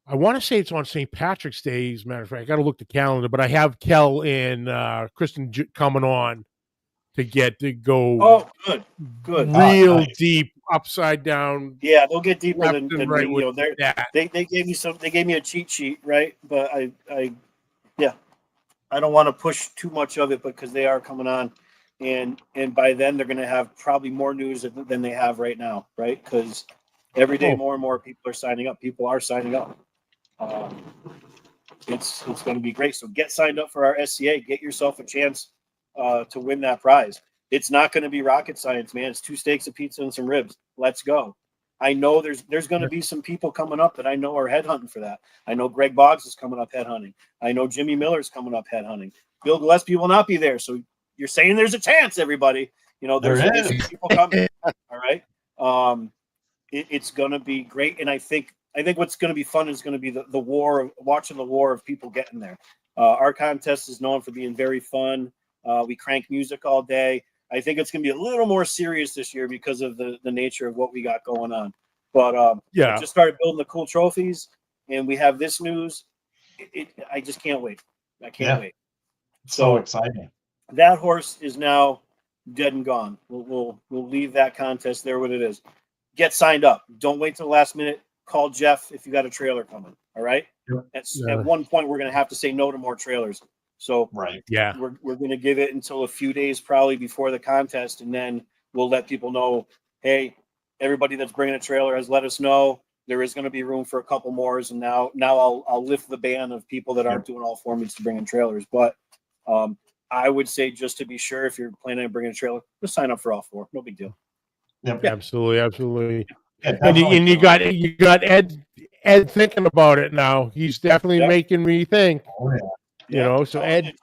I want to say it's on St. Patrick's Day. As a matter of fact, I got to look the calendar, but I have Kel and Kristen coming on to go. Oh, good. Real Nice. deep, upside down. Yeah, they'll get deeper left than and right me. with that. They gave me a cheat sheet, right? But I don't want to push too much of it because they are coming on, and by then they're going to have probably more news than they have right now, right? Because every day more and more people are signing up. People are signing up. It's going to be great. So get signed up for our SCA. Get yourself a chance to win that prize. It's not going to be rocket science, man. It's 2 steaks, a pizza, and some ribs. Let's go. I know there's going to be some people coming up that I know are headhunting for that. I know Greg Boggs is coming up headhunting. I know Jimmy Miller's coming up headhunting. Bill Gillespie will not be there. So you're saying there's a chance, everybody. There's some people coming. All right. It's going to be great. And I think what's going to be fun is going to be the war of watching the war of people getting there. Our contest is known for being very fun. We crank music all day. I think it's going to be a little more serious this year because of the nature of what we got going on. But I just started building the cool trophies, and we have this news. I just can't wait. I can't wait. So exciting. That horse is now dead and gone. We'll leave that contest there what it is. Get signed up. Don't wait till the last minute. Call Jeff if you got a trailer coming. All right. At one point, we're going to have to say no to more trailers. So we're going to give it until a few days probably before the contest, and then we'll let people know, hey, everybody that's bringing a trailer has let us know there is going to be room for a couple more. And now I'll lift the ban of people that aren't doing all four meets to bring in trailers. But I would say just to be sure, if you're planning on bringing a trailer, just sign up for all 4. No big deal. Yep. Absolutely. Yeah, and you got Ed thinking about it now. He's definitely making me think. Oh, yeah. So Ed,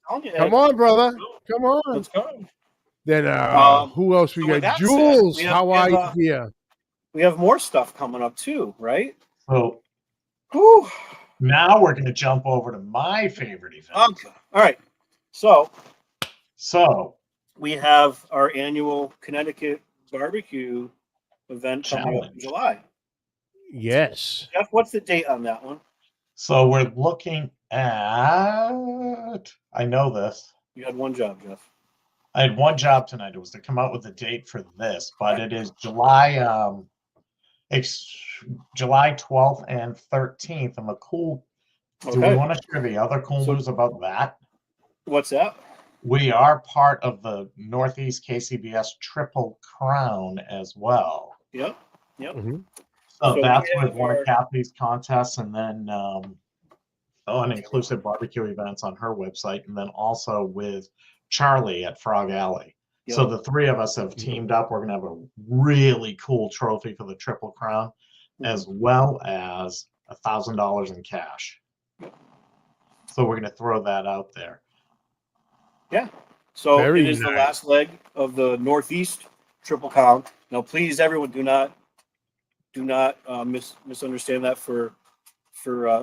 come on, brother. Come on. Let's go. Then who else we got? Jules, how are you here? We have more stuff coming up too, right? So now we're going to jump over to my favorite event. Okay. All right. So we have our annual Connecticut barbecue event coming up in July. Yes. Jeff, what's the date on that one? So we're looking at, I know this. You had one job, Jeff. I had one job tonight. It was to come out with a date for this, but it is July 12th and 13th. And the cool, do we want to share the other cool news about that? What's that? We are part of the Northeast KCBS Triple Crown as well. Yep. Mm-hmm. So that's with one of Kathy's contests, and then on inclusive barbecue events on her website, and then also with Charlie at Frog Alley. Yep. So the 3 of us have teamed up. We're going to have a really cool trophy for the Triple Crown, as well as $1,000 in cash. So we're going to throw that out there. Yeah. So it is the last leg of the Northeast Triple Crown. Now, please, everyone, do not misunderstand that for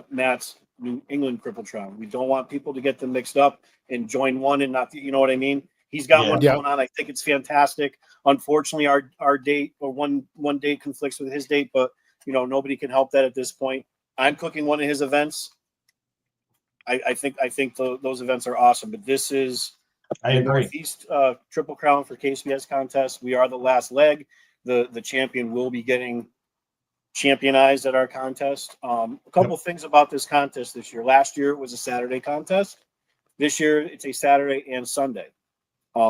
Matt's New England Triple Crown. We don't want people to get them mixed up and join one and not, you know what I mean? He's got one going on. I think it's fantastic. Unfortunately, our date or one date conflicts with his date, but nobody can help that at this point. I'm cooking one of his events. I think those events are awesome, but this is the Northeast Triple Crown for KCBS contest. We are the last leg. The champion will be getting championized at our contest. A couple things about this contest this year. Last year it was a Saturday contest. This year it's a Saturday and Sunday.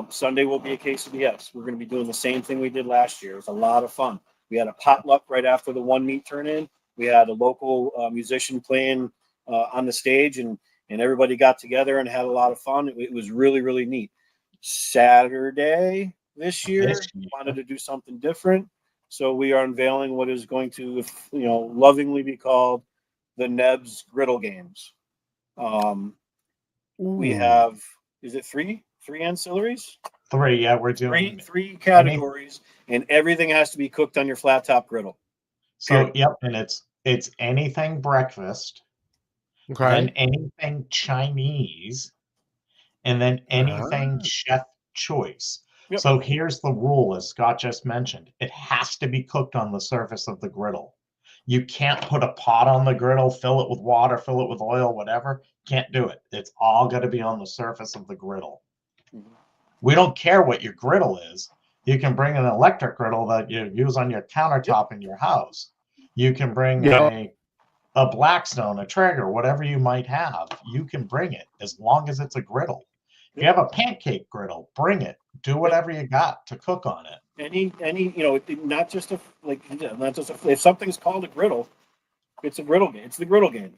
Sunday will be a KCBS. We're going to be doing the same thing we did last year. It was a lot of fun. We had a potluck right after the one meet turn in. We had a local musician playing on the stage, and everybody got together and had a lot of fun. It was really, really neat. Saturday this year, we wanted to do something different. So we are unveiling what is going to, lovingly be called the Nebs Griddle Games. We have, is it three ancillaries? 3, yeah, we're doing three categories, and everything has to be cooked on your flat top griddle. So, and it's anything breakfast, Okay. then anything Chinese, and then anything Ah. chef choice. Yep. So here's the rule, as Scott just mentioned. It has to be cooked on the surface of the griddle. You can't put a pot on the griddle, fill it with water, fill it with oil, whatever. Can't do it. It's all got to be on the surface of the griddle. Mhm. We don't care what your griddle is. You can bring an electric griddle that you use on your countertop in your house. You can bring Yeah. a Blackstone, a Traeger, whatever you might have. You can bring it as long as it's a griddle. If you have a pancake griddle, bring it. Do whatever you got to cook on it. Any not just if something's called a griddle, it's a griddle game. It's the griddle game.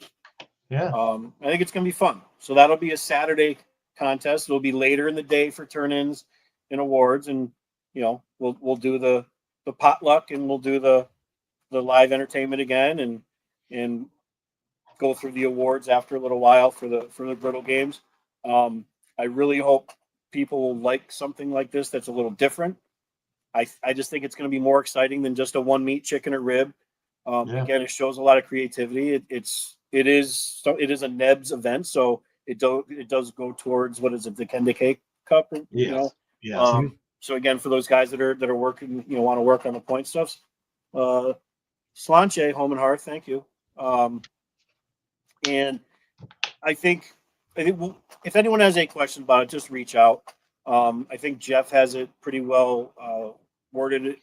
Yeah. I think it's going to be fun. So that'll be a Saturday contest. It'll be later in the day for turn-ins and awards, and we'll do the potluck, and we'll do the live entertainment again, and go through the awards after a little while for the griddle games. I really hope people will like something like this that's a little different. I just think it's going to be more exciting than just a one meat chicken or rib. Again, it shows a lot of creativity. It is a NEBS event, so it does go towards, what is it, the Kendall Cup, Yes. Yes. So again, for those guys that are working, want to work on the point stuffs, Slanche, Home and Hearth, thank you. And I think if anyone has any questions about it, just reach out. I think Jeff has it pretty well worded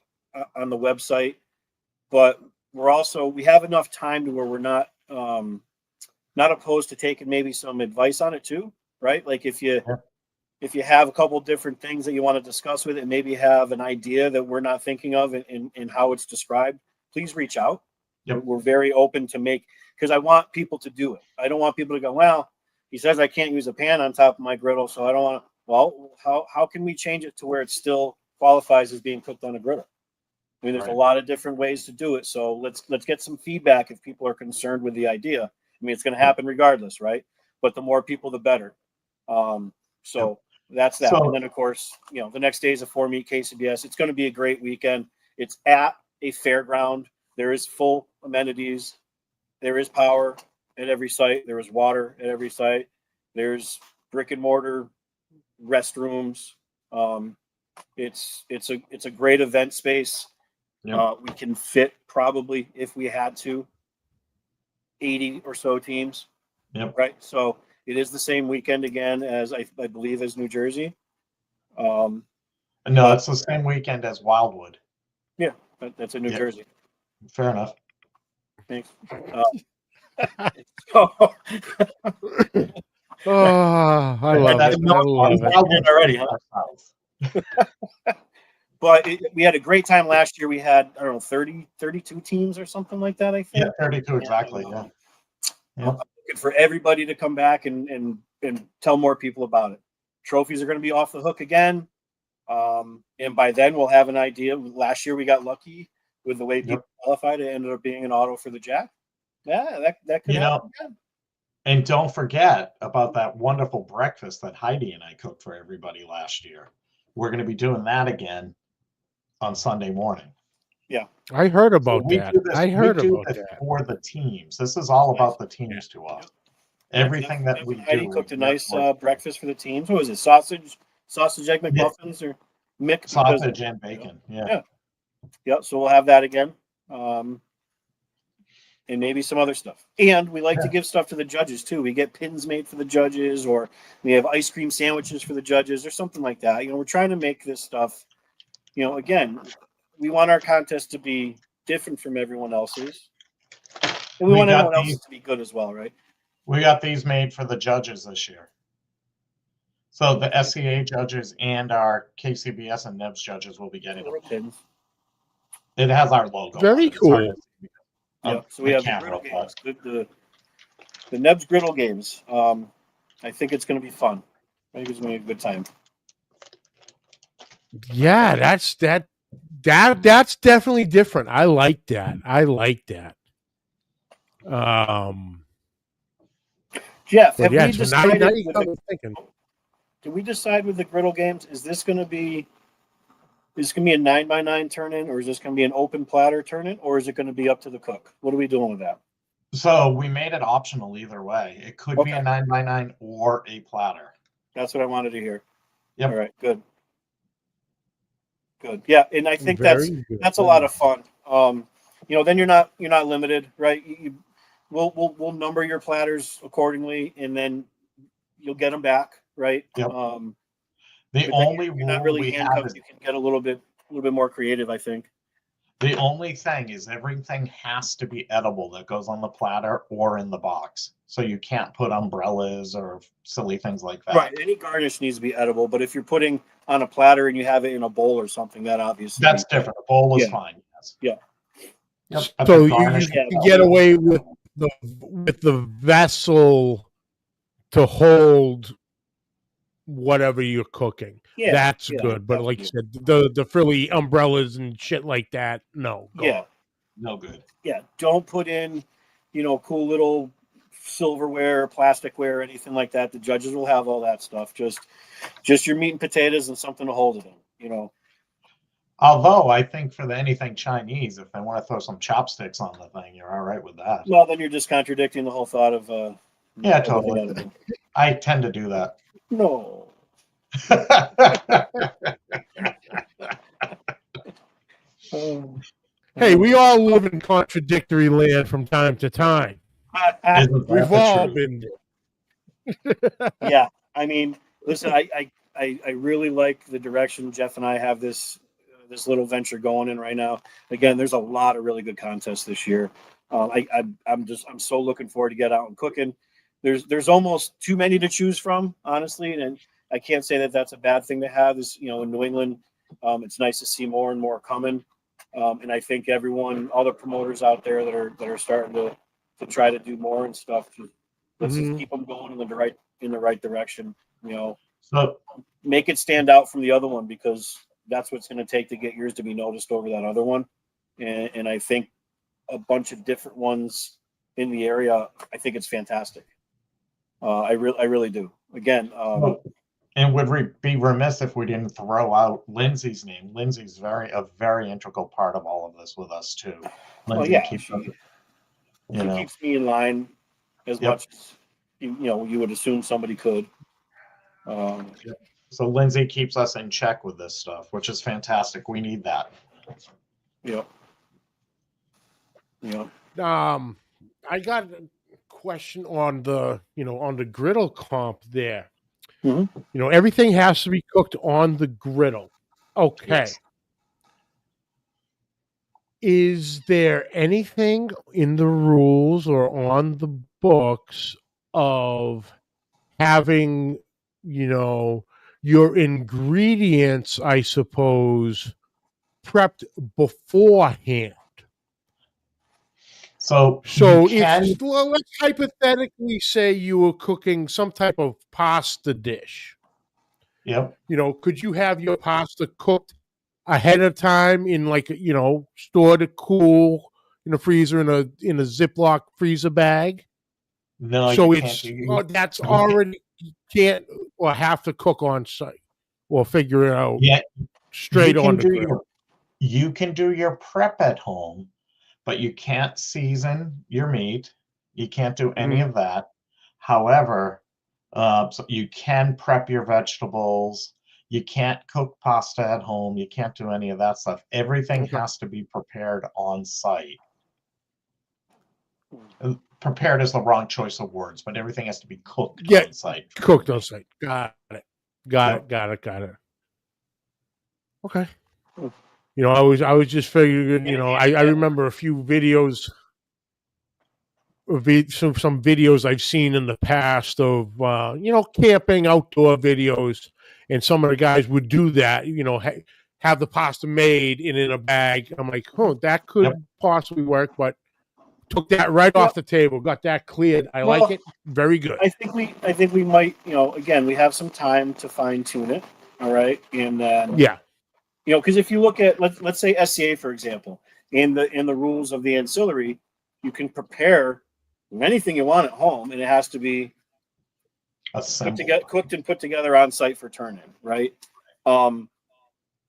on the website, but we have enough time to where we're not opposed to taking maybe some advice on it too, right? Like if you have a couple different things that you want to discuss with it, and maybe have an idea that we're not thinking of in how it's described, please reach out. Yep. We're very open to because I want people to do it. I don't want people to go, well, he says I can't use a pan on top of my griddle, so I don't want to. Well, how can we change it to where it still qualifies as being cooked on a griddle? I mean, there's a lot of different ways to do it. So let's get some feedback if people are concerned with the idea. I mean, it's going to happen regardless, right? But the more people, the better. That's that. And then, of course, the next day is a 4-meat KCBS. It's going to be a great weekend. It's at a fairground. There is full amenities. There is power at every site. There is water at every site. There's brick and mortar restrooms. It's a great event space. Yep. We can fit probably, if we had to, 80 or so teams. Yep. Right. So it is the same weekend again as I believe as New Jersey. No, it's the same weekend as Wildwood. Yeah, that's in New Jersey. Fair enough. Thanks. I love it already, huh? But we had a great time last year. We had, I don't know, 32 teams or something like that, I think. Yeah, 32 exactly. Yeah. I'm looking for everybody to come back and tell more people about it. Trophies are going to be off the hook again. And by then we'll have an idea. Last year we got lucky with the way people qualified. It ended up being an auto for the Jack. Yeah, that could happen again. And don't forget about that wonderful breakfast that Heidi and I cooked for everybody last year. We're going to be doing that again on Sunday morning. Yeah, I heard about that. I heard about that for the teams. This is all about the teams to us. Everything that we do. Heidi cooked a nice breakfast for the teams. What was it? Sausage egg McMuffins or mixed sausage and bacon. Yeah. So we'll have that again. And maybe some other stuff. And we like to give stuff to the judges too. We get pins made for the judges, or we have ice cream sandwiches for the judges, or something like that. We're trying to make this stuff, again, we want our contest to be different from everyone else's. And we want everyone else to be good as well, right? We got these made for the judges this year. So the SCA judges and our KCBS and NEBS judges will be getting them. Pins. It has our logo. Very cool. So we have the griddle games, the NEBS griddle games. I think it's going to be fun. I think it's going to be a good time. Yeah, that's definitely different. I like that. Jeff, have we decided? Did we decide with the griddle games? Is this going to be a 9x9 turn-in, or is this going to be an open platter turn-in, or is it going to be up to the cook? What are we doing with that? So we made it optional either way. It could be a Okay. 9x9 or a platter. That's what I wanted to hear. Yep. All right, good. Good. Yeah, and I think Very good. that's a lot of fun. Then you're not limited, right? We'll number your platters accordingly, and then you'll get them back, right? Yep. The only you're not rule really we have handcuffed. is You can get a little bit more creative, I think. the only thing is everything has to be edible that goes on the platter or in the box. So you can't put umbrellas or silly things like that. Right. Any garnish needs to be edible, but if you're putting on a platter and you have it in a bowl or something, that obviously That's different. A bowl is Yeah. fine. Yes. Yeah. Yep. But So the you garnish, can get away with the vessel to hold whatever you're cooking. Yeah, That's yeah, good. But like you definitely. said, the frilly umbrellas and shit like that, no. Yeah. no good. Yeah. Don't put in, cool little silverware, plasticware, anything like that. The judges will have all that stuff. Just your meat and potatoes and something to hold it in, Although I think for anything Chinese, if they want to throw some chopsticks on the thing, you're all right with that. Well, then you're just contradicting the whole thought of Yeah, totally. I tend to do that. No. Hey, we all live in contradictory land from time to time. Isn't that We've the all truth? been. Yeah. I mean, listen, I really like the direction Jeff and I have this little venture going in right now. Again, there's a lot of really good contests this year. I'm so looking forward to get out and cooking. There's almost too many to choose from, honestly, and I can't say that that's a bad thing to have. Is in New England, it's nice to see more and more coming, and I think all the promoters out there that are starting to try to do more and stuff. Let's just keep them going in the right direction. So Make it stand out from the other one, because that's what it's going to take to get yours to be noticed over that other one. And I think a bunch of different ones in the area, I think it's fantastic. I really do. Again, and would be remiss if we didn't throw out Lindsay's name. Lindsay's a very integral part of all of this with us too. Lindsay keeps keeps me in line as much as you would assume somebody could. So Lindsay keeps us in check with this stuff, which is fantastic. We need that. Yep. I got a question on the griddle comp there. Mm-hmm. Everything has to be cooked on the griddle. Okay. Yes. Is there anything in the rules or on the books of having, your ingredients, I suppose, prepped beforehand? So let's hypothetically say you were cooking some type of pasta dish. Yep. Could you have your pasta cooked ahead of time in stored to cool in a freezer in a Ziploc freezer bag? No, so you it's can't that's already can't or have to cook on site or figure it out straight on the grill. You can do your prep at home, but you can't season your meat. You can't do any of that. However, so you can prep your vegetables. You can't cook pasta at home. You can't do any of that stuff. Everything has to be prepared on site. Prepared is the wrong choice of words, but everything has to be cooked on site. Cooked on site. Got it. Got it. Okay. I was just figuring, I remember a few videos, some videos I've seen in the past of, camping outdoor videos, and some of the guys would do that, have the pasta made and in a bag. I'm like, that could possibly work, but took that right off the table, got that cleared. I like it. Very good. I think we might, again, we have some time to fine tune it. All right. And because if you look at let's say SCA, for example, in the rules of the ancillary, you can prepare anything you want at home, and it has to be cooked and put together on site for turn-in, right?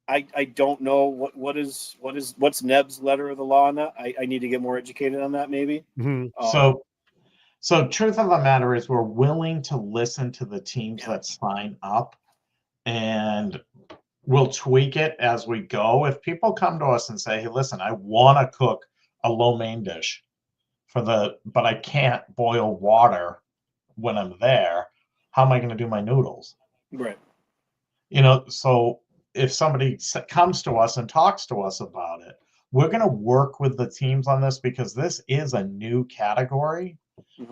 I don't know what's Neb's letter of the law on that. I need to get more educated on that maybe. Mm-hmm. So truth of the matter is we're willing to listen to the teams that sign up, and we'll tweak it as we go. If people come to us and say, hey, listen, I want to cook a lo mein dish but I can't boil water when I'm there, how am I going to do my noodles? Right. So if somebody comes to us and talks to us about it, we're going to work with the teams on this because this is a new category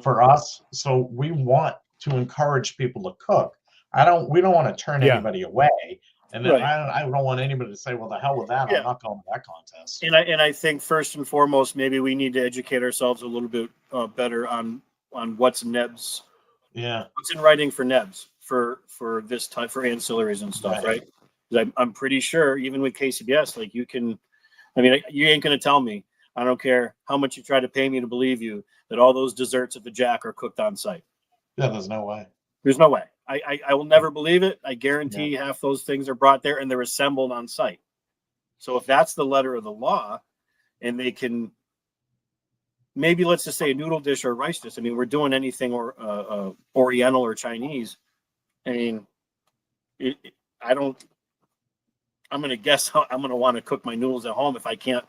for us. So we want to encourage people to cook. We don't want to turn anybody away. And then I don't want anybody to say, well, the hell with that. I'm not going to that contest. And I think first and foremost, maybe we need to educate ourselves a little bit better on what's Nebs. Yeah. What's in writing for Nebs for this type, for ancillaries and stuff, right? Because I'm pretty sure even with KCBS, like you ain't going to tell me, I don't care how much you try to pay me to believe you, that all those desserts at the Jack are cooked on site. Yeah, there's no way. There's no way. I will never believe it. I guarantee half those things are brought there and they're assembled on site. So if that's the letter of the law, and they can maybe, let's just say, a noodle dish or a rice dish. I mean, we're doing anything Oriental or Chinese. I mean, I'm going to guess how I'm going to want to cook my noodles at home if I can't.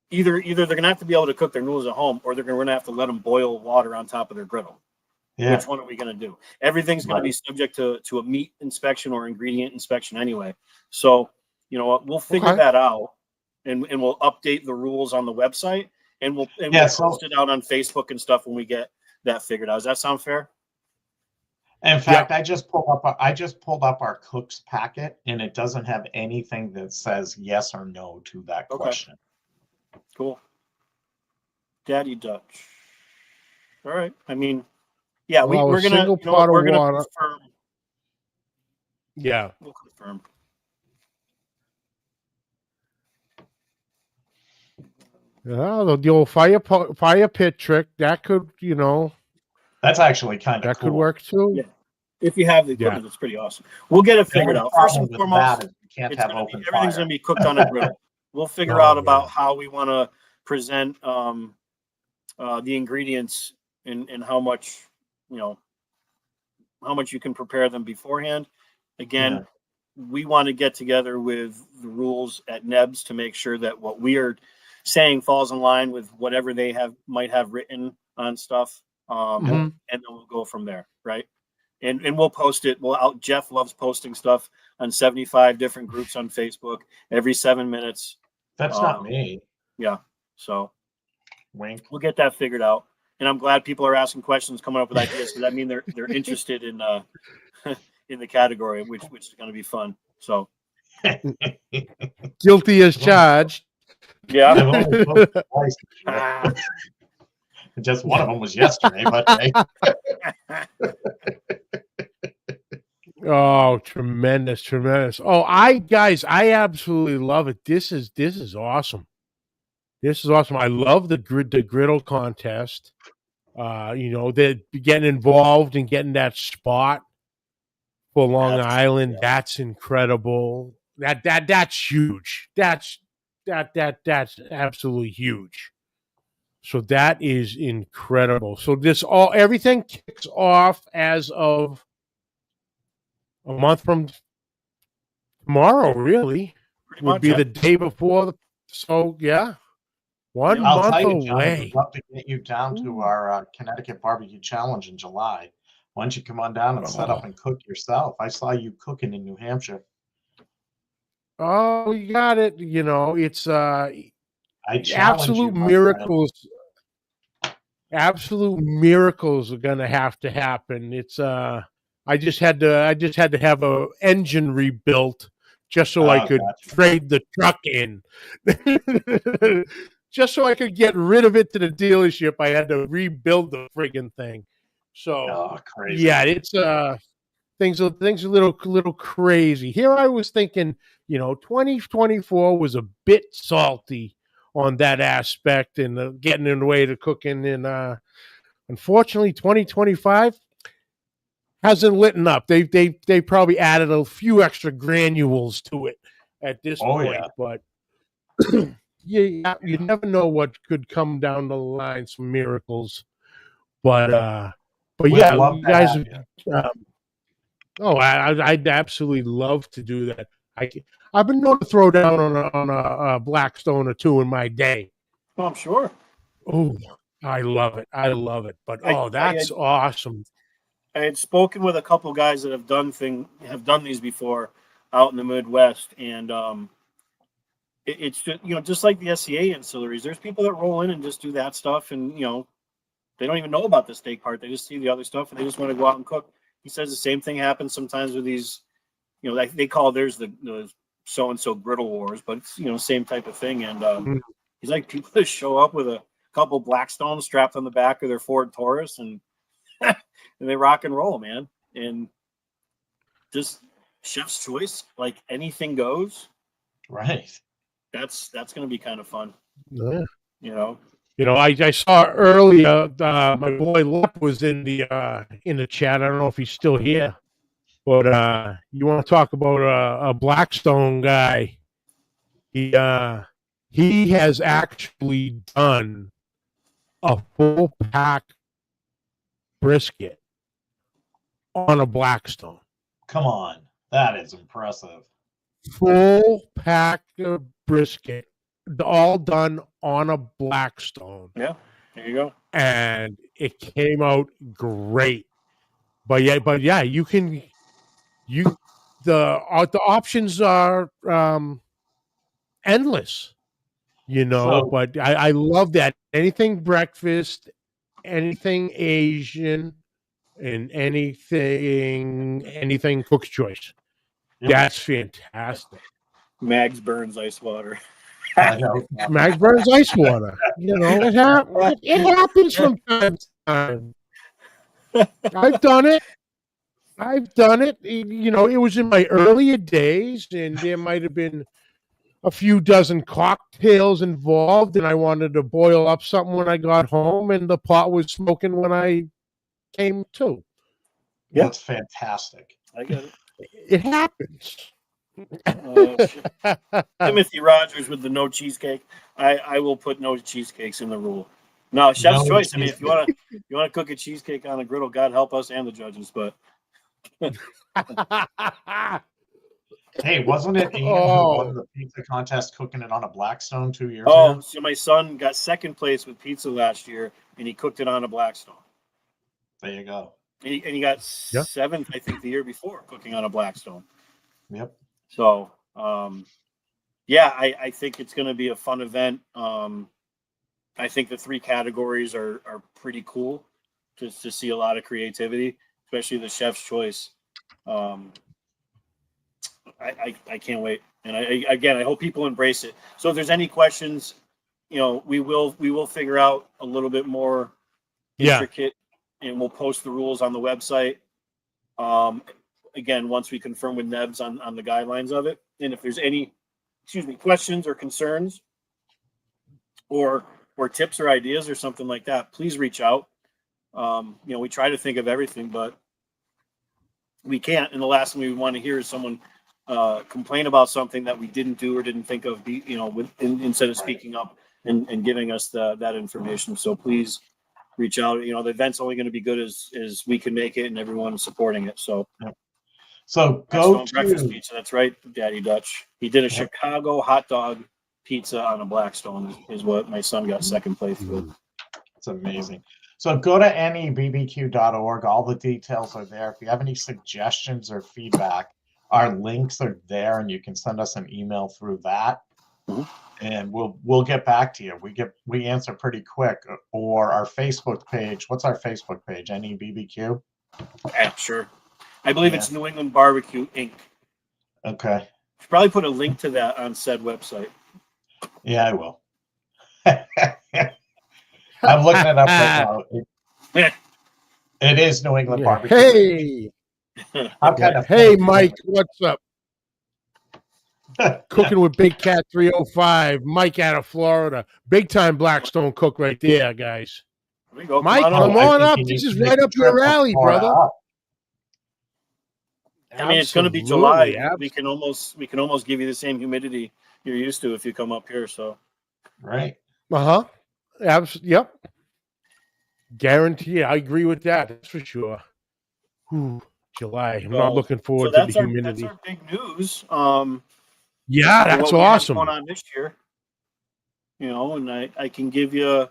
Either they're going to have to be able to cook their noodles at home, or they're going to have to let them boil water on top of their griddle. Yeah. Which one are we going to do? Everything's going to be subject to a meat inspection or ingredient inspection anyway. So, you know what? We'll figure that out, and we'll update the rules on the website, and we'll post it out on Facebook and stuff when we get that figured out. Does that sound fair? In fact, I just pulled up our cook's packet, and it doesn't have anything that says yes or no to that question. Cool. Daddy Dutch. All right. I mean, yeah, we're gonna confirm. Yeah, we'll confirm. Yeah, the old fire pit trick that could, that's actually kind of that cool. Could work too. Yeah, if you have the equipment, it's pretty awesome. We'll get it figured out. First and foremost, everything's gonna be cooked on a griddle. We'll figure out about how we want to present the ingredients and how much you can prepare them beforehand. Again, we want to get together with the rules at Nebs to make sure that what we are saying falls in line with whatever they might have written on stuff. And then we'll go from there. Right. And we'll post it. Jeff loves posting stuff on 75 different groups on Facebook every 7 minutes. That's not me. Yeah. So wink. We'll get that figured out. And I'm glad people are asking questions, coming up with ideas, because I mean they're interested in in the category, which is going to be fun. So guilty as charged. Yeah. Just one of them was yesterday, but hey. Oh, tremendous. Oh, I absolutely love it. This is awesome. This is awesome. I love the griddle contest. They're getting involved and getting that spot for Long Island. Yeah. That's incredible. That's huge. That's absolutely huge. So that is incredible. So everything kicks off as of a month from tomorrow, really. Would be the day before. So, yeah. 1 month away. I'd love to get you down to our Connecticut Barbecue Challenge in July. Why don't you come on down and set up and cook yourself? I saw you cooking in New Hampshire. Oh, you got it. It's absolute miracles. Absolute miracles are going to have to happen. It's I just had to have a engine rebuilt just so I could trade the truck in. Just so I could get rid of it to the dealership, I had to rebuild the friggin' thing. So crazy. Yeah, it's things are a little crazy. Here I was thinking, 2024 was a bit salty on that aspect and getting in the way to cooking. And unfortunately, 2025 hasn't lit up. They probably added a few extra granules to it. at this Oh, point. yeah. But you never know what could come down the line, some miracles. But We'd yeah, love you to guys. have you. I'd absolutely love to do that. I've been known to throw down on a Blackstone or two in my day. Oh, I'm sure. Oh, I love it. I love it. But that's awesome. I had spoken with a couple guys that have done these before out in the Midwest, and it's just, just like the SCA ancillaries. There's people that roll in and just do that stuff, and they don't even know about the steak part. They just see the other stuff, and they just want to go out and cook. He says the same thing happens sometimes with these, like they call theirs the so and so griddle wars, but it's same type of thing. And he's like, people that show up with a couple Blackstones strapped on the back of their Ford Taurus, and and they rock and roll, man. And just chef's choice, like anything goes. Right. That's going to be kind of fun. Yeah. I saw earlier my boy Lep was in the chat. I don't know if he's still here, but you want to talk about a Blackstone guy? He has actually done a full pack brisket on a Blackstone. Come on, that is impressive. Full pack of brisket, all done on a Blackstone. Yeah, there you go. And it came out great. But yeah, the options are endless. But I love that. Anything breakfast, anything Asian, and anything cook's choice. Yep. That's fantastic. Mags burns ice water. I know. Mags burns ice water. It happens from time to time. I've done it. It was in my earlier days, and there might have been a few dozen cocktails involved, and I wanted to boil up something when I got home, and the pot was smoking when I came to. Yeah. That's fantastic. I get it. It happens. Timothy Rogers with the no cheesecake. I will put no cheesecakes in the rule. No, chef's choice. I mean, if you want to cook a cheesecake on a griddle, God help us and the judges. But hey, wasn't it Ian who won the pizza contest cooking it on a Blackstone 2 years ago? So my son got second place with pizza last year, and he cooked it on a Blackstone. There you go. And he got seventh, I think, the year before cooking on a Blackstone. Yep. So, I think it's going to be a fun event. I think the 3 categories are pretty cool just to see a lot of creativity, especially the chef's choice. I can't wait. And I hope people embrace it. So if there's any questions, we will figure out a little bit more intricate, and we'll post the rules on the website. Again, once we confirm with Nebs on the guidelines of it. And if there's any, questions or concerns or tips or ideas or something like that, please reach out. We try to think of everything, but we can't. And the last thing we want to hear is someone complain about something that we didn't do or didn't think of, instead of speaking up and giving us that information. So please reach out. The event's only going to be good as we can make it and everyone supporting it. So. So go to breakfast pizza. That's right, Daddy Dutch. He did a Chicago hot dog pizza on a Blackstone. Is what my son got second place with. It's amazing. So go to nebbq.org. All the details are there. If you have any suggestions or feedback, our links are there, and you can send us an email through that, and we'll get back to you. We answer pretty quick. Or our Facebook page. What's our Facebook page? NEBBQ. Yeah, sure. I believe it's New England Barbecue Inc. Okay. Should probably put a link to that on said website. Yeah, I will. I'm looking it up right now. It is New England Barbecue. Hey. Hey, Mike, what's up? Cooking with Big Cat 305. Mike out of Florida. Big time Blackstone cook right there, guys. There we go. Mike, come on up. This is right up your alley, brother. I mean, it's going to be July. Absolutely. We can almost give you the same humidity you're used to if you come up here. So, Right. Yep. Guarantee. I agree with that. That's for sure. Whew, July. I'm not looking forward to the humidity. That's our big news. Yeah, for that's what we have awesome. going on this year, and I can give you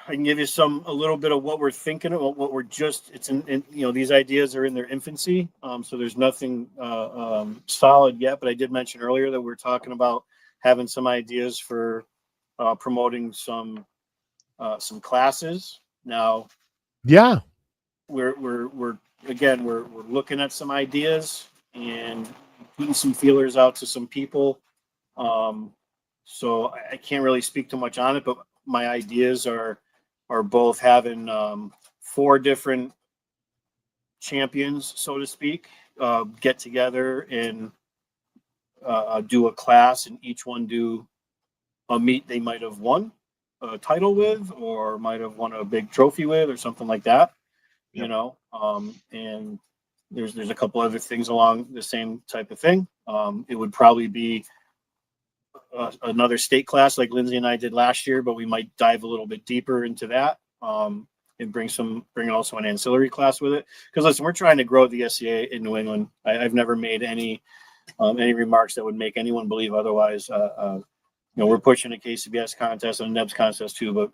a little bit of what we're thinking about, what we're it's in these ideas are in their infancy. So there's nothing solid yet, but I did mention earlier that we're talking about having some ideas for promoting some classes. Now, Yeah. we're looking at some ideas and putting some feelers out to some people. So I can't really speak too much on it, but my ideas are both having 4 different champions, so to speak, get together and do a class, and each one do a meet they might have won a title with, or might have won a big trophy with, or something like that. Yep. And there's a couple other things along the same type of thing. It would probably be another state class like Lindsay and I did last year, but we might dive a little bit deeper into that, and bring also an ancillary class with it. Because listen, we're trying to grow the SCA in New England. I've never made any remarks that would make anyone believe otherwise. We're pushing a KCBS contest and a NEBS contest too, but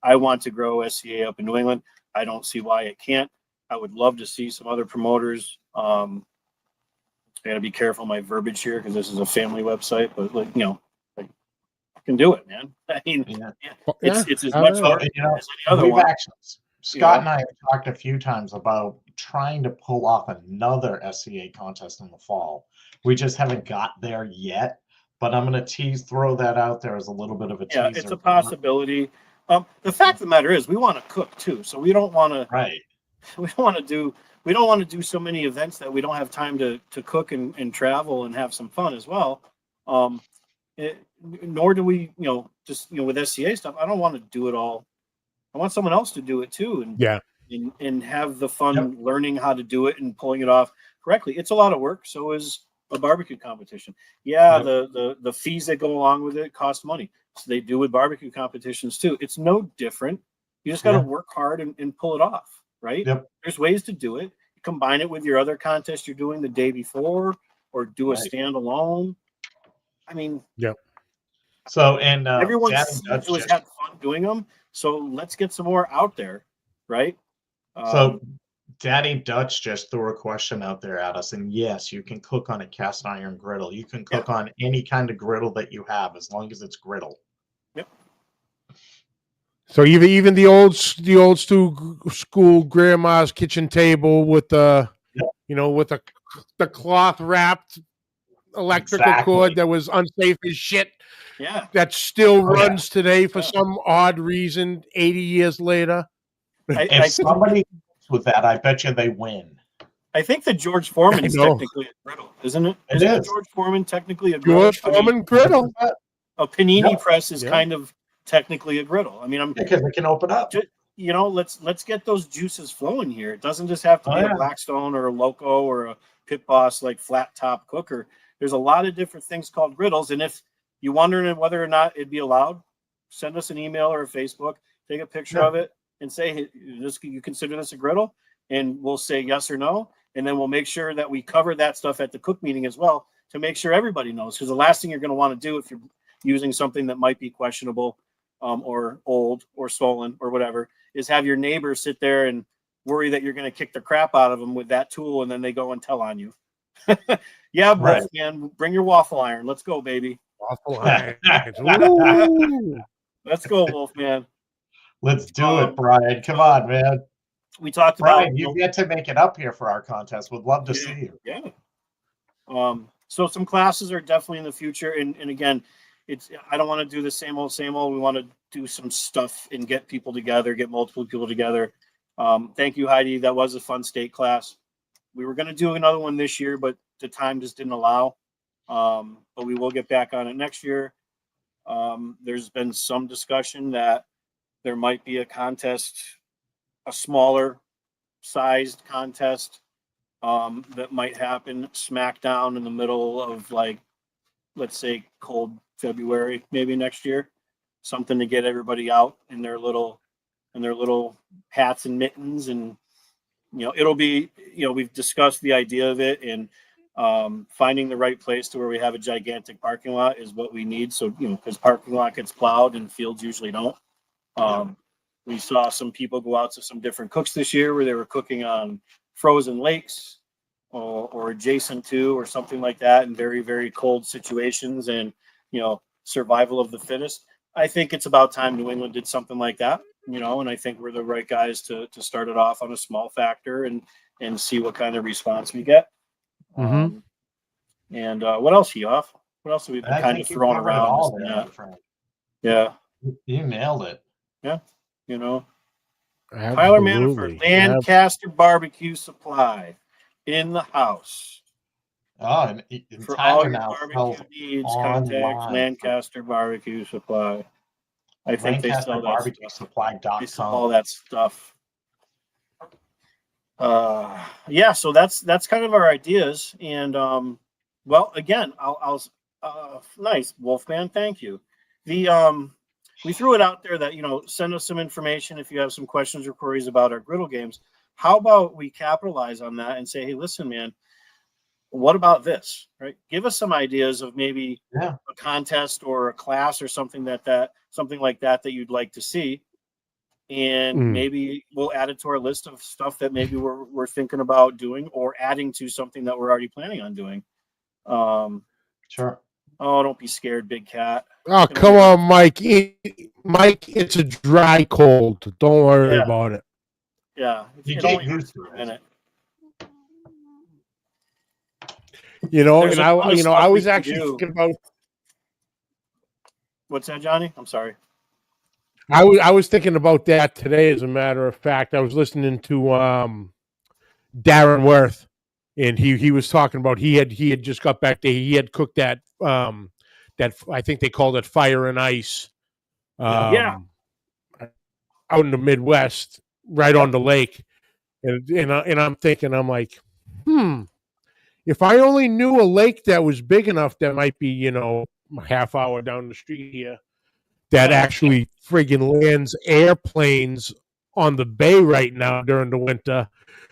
I want to grow SCA up in New England. I don't see why it can't. I would love to see some other promoters. I got to be careful my verbiage here because this is a family website, but I can do it, man. I mean, it's as much work as any other one. Scott and I have talked a few times about trying to pull off another SCA contest in the fall. We just haven't got there yet, but I'm going to throw that out there as a little bit of a teaser. Yeah, it's a possibility. The fact of the matter is, we want to cook too, so we don't want to. Right. We don't want to do so many events that we don't have time to cook and travel and have some fun as well. Nor do we, with SCA stuff. I don't want to do it all. I want someone else to do it too, and have the fun learning how to do it and pulling it off correctly. It's a lot of work. So is a barbecue competition. The fees that go along with it cost money. So they do with barbecue competitions too. It's no different. You just got to work hard and pull it off, right? Yep. There's ways to do it. Combine it with your other contest you're doing the day before, or do a standalone. I mean, So, and everyone has had fun doing them. So let's get some more out there, right? So Daddy Dutch just threw a question out there at us, and yes, you can cook on a cast iron griddle. You can cook on any kind of griddle that you have, as long as it's griddle. Yep. So even the old school grandma's kitchen table with the with the cloth wrapped electrical cord that was unsafe as shit. Yeah. That still runs today for some odd reason 80 years later. If somebody with that, I bet you they win. I think that George Foreman is technically a griddle, isn't it? Isn't George Foreman technically a griddle? George Foreman griddle. A panini press is kind of technically a griddle. I mean, because it can open up. Let's get those juices flowing here. It doesn't just have to be a Blackstone or a Loco or a Pit Boss like flat top cooker. There's a lot of different things called griddles, and if you're wondering whether or not it'd be allowed, send us an email or a Facebook, take a picture of it, and say, hey, you consider this a griddle? And we'll say yes or no. And then we'll make sure that we cover that stuff at the cook meeting as well to make sure everybody knows. Because the last thing you're going to want to do if you're using something that might be questionable or old or stolen or whatever is have your neighbor sit there and worry that you're going to kick the crap out of them with that tool, and then they go and tell on you. Wolfman, bring your waffle iron. Let's go, baby. Waffle iron. Let's go, Wolfman. Let's do it, Brian. Come on, man. We talked Brian, about you get to make it up here for our contest. Would love to see you. Yeah. So some classes are definitely in the future, and again, I don't want to do the same old. We want to do some stuff and get people together, get multiple people together. Thank you, Heidi. That was a fun state class. We were going to do another one this year, but the time just didn't allow. But we will get back on it next year. There's been some discussion that there might be a contest, a smaller sized contest that might happen smack down in the middle of, like, let's say cold February, maybe next year. Something to get everybody out in their little hats and mittens, and it'll be, we've discussed the idea of it, and finding the right place to where we have a gigantic parking lot is what we need. So, because parking lot gets plowed and fields usually don't. We saw some people go out to some different cooks this year where they were cooking on frozen lakes or adjacent to, or something like that, in very, very cold situations, and, survival of the fittest. I think it's about time New England did something like that, and I think we're the right guys to start it off on a small factor and see what kind of response we get. Mm-hmm. And what else, Heoff? What else have we been kind of throwing around? All there, yeah. You nailed it. Yeah. Absolutely. Tyler Manafort, Lancaster Barbecue Supply, in the house. Oh, and For Tyler all your now barbecue needs, contact Lancaster Barbecue Supply. I think they sell that stuff. They sell all that stuff. Yeah, so that's kind of our ideas. And well, again, I'll nice, Wolfman, thank you. We threw it out there that, send us some information if you have some questions or queries about our griddle games. How about we capitalize on that and say, hey, listen, man, what about this, right? Give us some ideas of maybe a contest or a class or something like that you'd like to see. And maybe we'll add it to our list of stuff that maybe we're thinking about doing, or adding to something that we're already planning on doing. Sure. Oh, don't be scared, Big Cat. Oh, come on, Mike. Mike, it's a dry cold. Don't worry about it. Yeah. You get used to it. I was actually thinking about. What's that, Johnny? I'm sorry. I was thinking about that today. As a matter of fact, I was listening to Darren Worth, and he was talking about he had just got back there. He had cooked that that I think they called it fire and ice. Out in the Midwest, right on the lake, and I'm thinking, I'm like, if I only knew a lake that was big enough that might be, a half hour down the street here, that actually friggin' lands airplanes on the bay right now during the winter.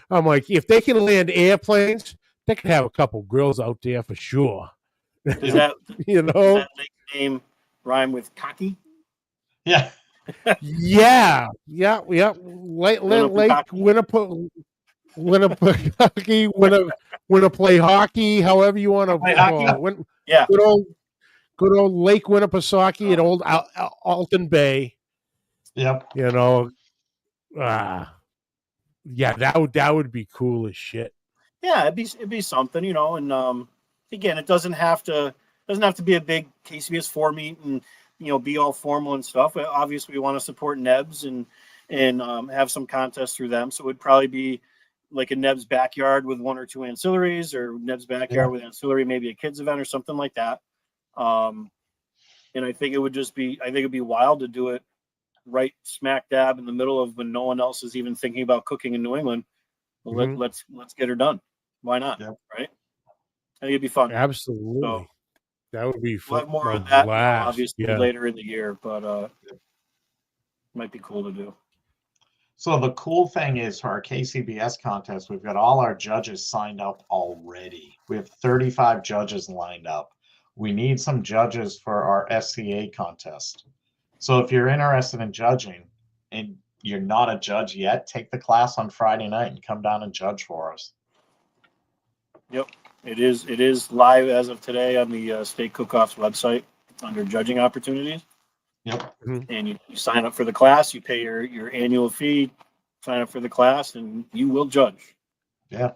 I'm like, if they can land airplanes, they can have a couple grills out there for sure. Does that, does that lake name rhyme with cocky? Yeah. Yeah. Lake Winnipeg, Winna play hockey, however you want to play hockey. Good old Lake Winnipesaukee at old Alton Bay. Yep. That would be cool as shit. Yeah, it'd be something, and again, it doesn't have to be a big KCBS 4 meet and be all formal and stuff. But obviously, we want to support Nebs and have some contests through them. So it would probably be like a Nebs backyard with one or two ancillaries, or Nebs backyard with ancillary, maybe a kids event or something like that. And I think it'd be wild to do it right smack dab in the middle of when no one else is even thinking about cooking in New England. Well, let's get her done. Why not? Yep. Right? I think it'd be fun. Absolutely. So, that would be fun. We'll have more on that, obviously, later in the year, but might be cool to do. So the cool thing is, for our KCBS contest, we've got all our judges signed up already. We have 35 judges lined up. We need some judges for our SCA contest. So if you're interested in judging and you're not a judge yet, take the class on Friday night and come down and judge for us. Yep. It is live as of today on the State Cook-Off's website under judging opportunities. Yep. And you sign up for the class, you pay your annual fee, sign up for the class, and you will judge. Yeah.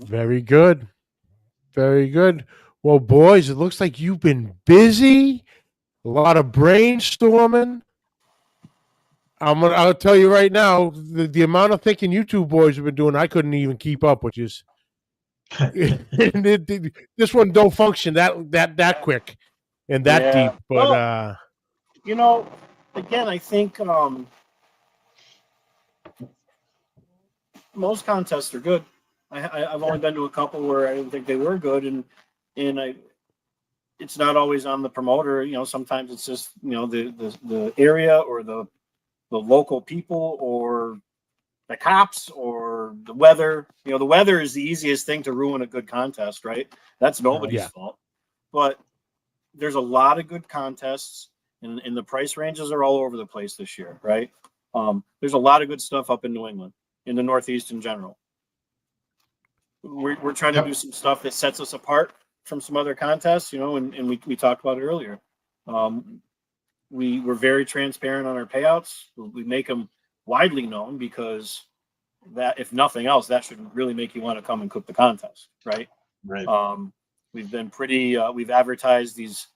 Very good. Very good. Well, boys, it looks like you've been busy. A lot of brainstorming. I'll tell you right now, the amount of thinking you two boys have been doing, I couldn't even keep up with you. This one don't function that quick and that deep. But again, I think most contests are good. I've only been to a couple where I didn't think they were good, and it's not always on the promoter. Sometimes it's just the area or the local people or the cops or the weather. The weather is the easiest thing to ruin a good contest, right? That's nobody's fault. But there's a lot of good contests, and the price ranges are all over the place this year, right? There's a lot of good stuff up in New England, in the Northeast in general. We're trying to do some stuff that sets us apart from some other contests, and we talked about it earlier. We're very transparent on our payouts. We make them widely known because that, if nothing else, that should really make you want to come and cook the contest, right? Right. We've been pretty. We've advertised these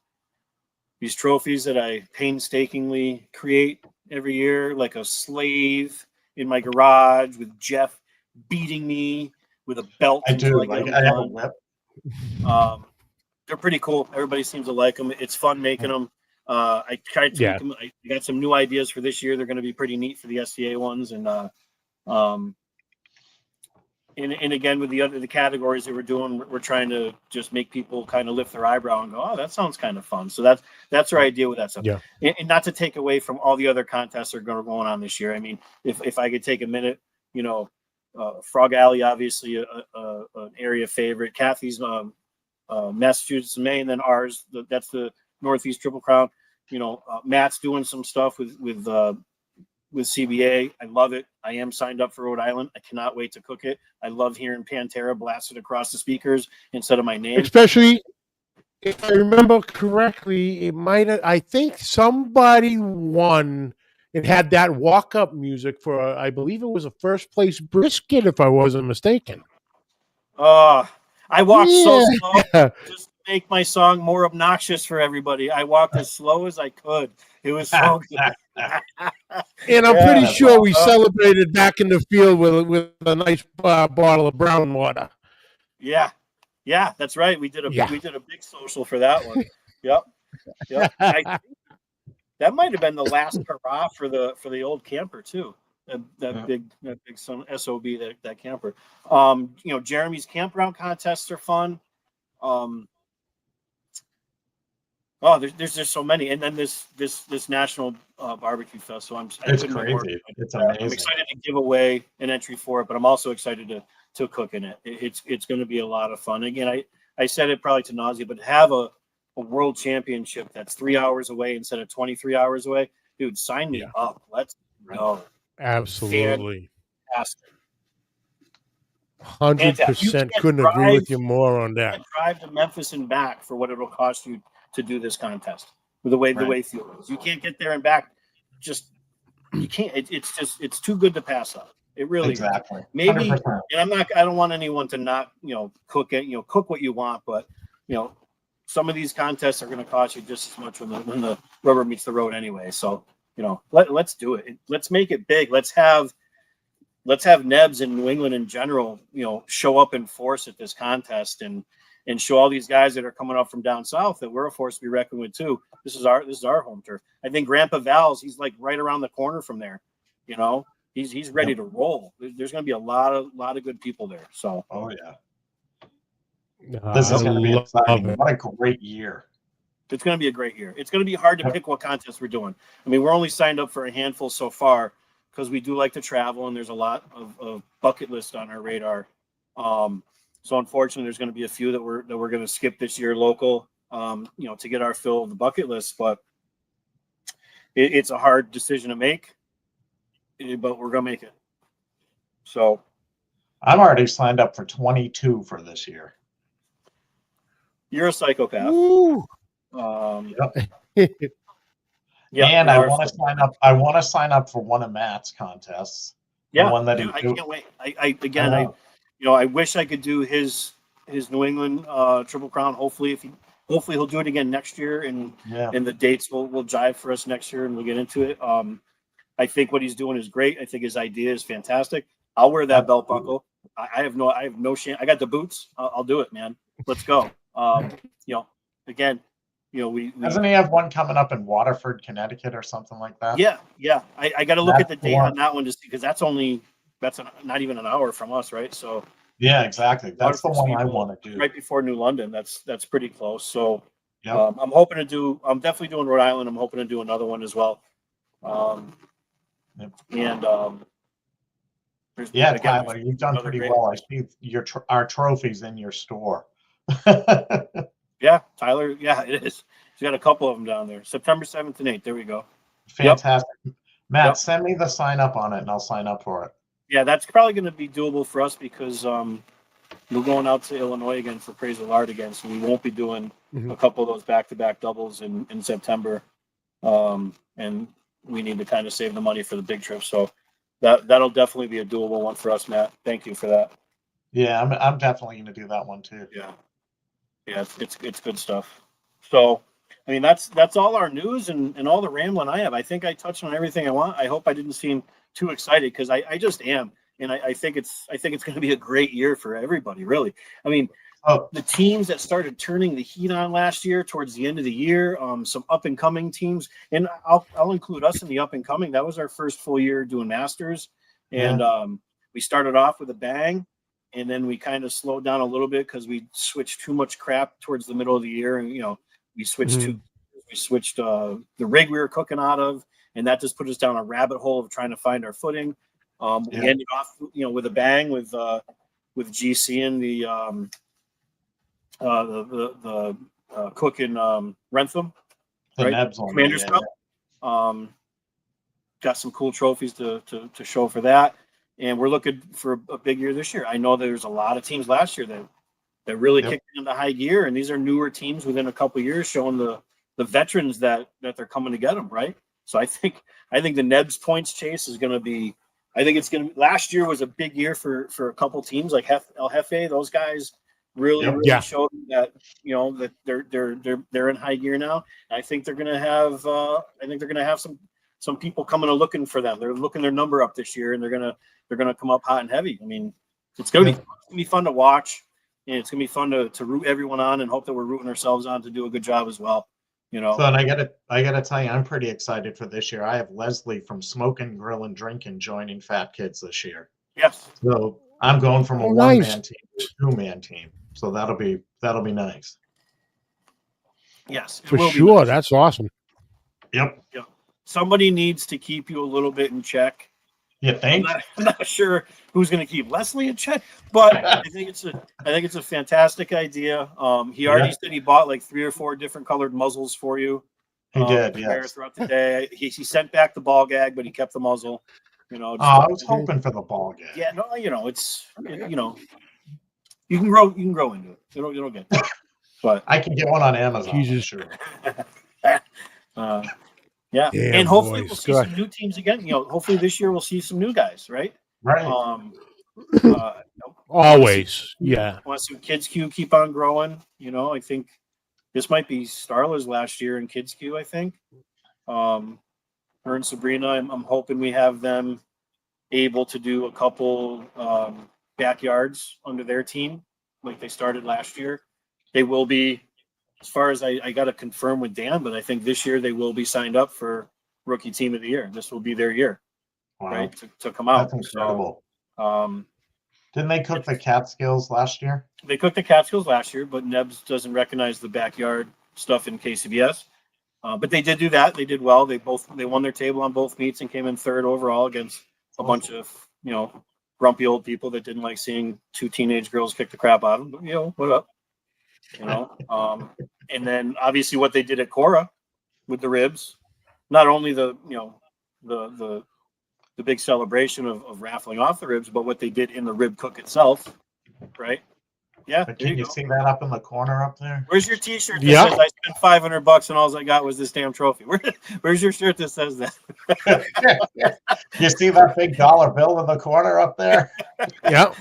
trophies that I painstakingly create every year, like a slave in my garage with Jeff beating me with a belt. I do. I have a whip. They're pretty cool. Everybody seems to like them. It's fun making them. I tried to. I got some new ideas for this year. They're going to be pretty neat for the SCA ones, and again with the categories that we're doing, we're trying to just make people kind of lift their eyebrow and go, "Oh, that sounds kind of fun." So that's our idea with that stuff. Yeah. And not to take away from all the other contests that are going on this year. I mean, if I could take a minute, Frog Alley, obviously an area favorite. Kathy's Massachusetts and Maine, then ours. That's the Northeast Triple Crown. Matt's doing some stuff with CBA. I love it. I am signed up for Rhode Island. I cannot wait to cook it. I love hearing Pantera blasted across the speakers instead of my name. Especially, if I remember correctly, I think somebody won and had that walk-up music for, I believe it was a first-place brisket, if I wasn't mistaken. I walked so slow just to make my song more obnoxious for everybody. I walked as slow as I could. It was so good. And I'm pretty sure we celebrated back in the field with a nice bottle of brown water. Yeah, that's right. We did a big social for that one. Yep. I think that might have been the last hurrah for the old camper too. That big SOB, that camper. Jeremy's campground contests are fun. There's just so many, and then this national barbecue fest. So it's crazy. It's amazing. I'm excited to give away an entry for it, but I'm also excited to cook in it. It's going to be a lot of fun. Again, I said it probably to nausea, but have a world championship that's 3 hours away instead of 23 hours away, dude. Sign me up. Let's go. Absolutely. Fantastic. 100% couldn't agree with you more on that. Drive to Memphis and back for what it'll cost you to do this contest with the way fuel is. You can't get there and back. You can't. It's too good to pass up. It really is. Maybe, 100%. And I don't want anyone to not cook it. Cook what you want, but some of these contests are going to cost you just as much when the rubber meets the road anyway. So let's do it. Let's make it big. Let's have Nebs in New England in general, show up in force at this contest and show all these guys that are coming up from down south that we're a force to be reckoned with too. This is our home turf. I think Grandpa Val's, he's like right around the corner from there. He's ready to roll. There's going to be a lot of good people there. So. Oh yeah. This is going to be exciting. What a great year. It's going to be a great year. It's going to be hard to pick what contests we're doing. I mean, we're only signed up for a handful so far because we do like to travel and there's a lot of bucket list on our radar. So unfortunately, there's going to be a few that we're going to skip this year local, to get our fill of the bucket list. But it's a hard decision to make, but we're going to make it. So I'm already signed up for 22 for this year. You're a psychopath. And I want to sign up. I want to sign up for one of Matt's contests. Yeah, one that I can't wait. I wish I could do his New England Triple Crown. Hopefully he'll do it again next year, and the dates will jive for us next year, and we'll get into it. I think what he's doing is great. I think his idea is fantastic. I'll wear that belt buckle. I have no shame. I got the boots. I'll do it, man. Let's go. Again, we doesn't he have one coming up in Waterford, Connecticut, or something like that? Yeah. I got to look at the date on that one to see, because that's only that's not even an hour from us, right? So Yeah, exactly. That's the Waterford one I Speedway, want to do. right before New London. That's pretty close. So Yep. I'm hoping to do. I'm definitely doing Rhode Island. I'm hoping to do another one as well. Yep. And Yeah, again, Tyler, you've done another pretty great- well. I see our trophies in your store. Yeah, Tyler. Yeah, it is. He's got a couple of them down there. September 7th and 8th. There we go. Fantastic. Matt, Yep. send me the sign up on it and I'll sign up for it. Yeah, that's probably going to be doable for us because we're going out to Illinois again for Praise the Lord again, so we won't be doing a couple of those back-to-back doubles in September, and we need to kind of save the money for the big trip. So that'll definitely be a doable one for us, Matt. Thank you for that. Yeah, I'm definitely going to do that one too. Yeah, it's good stuff. So, I mean, that's all our news and all the rambling I have. I think I touched on everything I want. I hope I didn't seem too excited because I just am. And I think it's going to be a great year for everybody, really. I mean, the teams that started turning the heat on last year towards the end of the year, some up and coming teams, and I'll include us in the up and coming. That was our first full year doing Masters, and we started off with a bang, and then we kind of slowed down a little bit because we switched too much crap towards the middle of the year, and we switched the rig we were cooking out of, and that just put us down a rabbit hole of trying to find our footing. We ended off, with a bang with GC and the Cook in Rentham, right? Commander's Cup. Got some cool trophies to show for that, and we're looking for a big year this year. I know there's a lot of teams last year that really kicked into high gear, and these are newer teams within a couple of years showing the veterans that they're coming to get them, right? So I think the Nebs points chase is going to be. I think it's going to. Last year was a big year for a couple teams like El Jefe. Those guys really showed that that they're in high gear now. And I think they're going to have some people coming and looking for them. They're looking their number up this year, and they're gonna come up hot and heavy. I mean, it's gonna be fun to watch, and it's gonna be fun to root everyone on and hope that we're rooting ourselves on to do a good job as well. So, and I gotta tell you, I'm pretty excited for this year. I have Leslie from Smoking, Grill, and Drinking joining Fat Kids this year. Yes. So I'm going from a one-man team to a two-man team. So that'll be nice. Yes, for sure. Nice. That's awesome. Yep. Somebody needs to keep you a little bit in check. Yeah, thanks. I'm not sure who's going to keep Leslie in check, but I think it's a fantastic idea. He already said he bought like 3 or 4 different colored muzzles for you. He did, yes. Throughout the day, he sent back the ball gag, but he kept the muzzle. I was hoping for the ball gag. Yeah, no, you can grow into it. It'll get there. But I can get one on Amazon. Jesus. Sure. Yeah, and hopefully we'll see some new teams again. Hopefully this year we'll see some new guys, right? Right. Always, I want to see Kids Q keep on growing. I think this might be Starla's last year in Kids Q. I think. Her and Sabrina, I'm hoping we have them able to do a couple backyards under their team, like they started last year. They will be. As far as I got to confirm with Dan, but I think this year they will be signed up for Rookie Team of the Year. This will be their year, right, to come out. That's incredible. So, didn't they cook the Catskills last year? They cooked the Catskills last year, but Nebs doesn't recognize the backyard stuff in KCBS. But they did do that. They did well. They won their table on both meets and came in 3rd overall against a bunch of grumpy old people that didn't like seeing 2 teenage girls kick the crap out of them. But, what up? And then obviously what they did at Cora with the ribs, not only the big celebration of raffling off the ribs, but what they did in the rib cook itself, right? Yeah. But can you see that up in the corner up there? Where's your T-shirt that says I spent $500 and all I got was this damn trophy? Where's your shirt that says that? You see that big dollar bill in the corner up there? Yeah.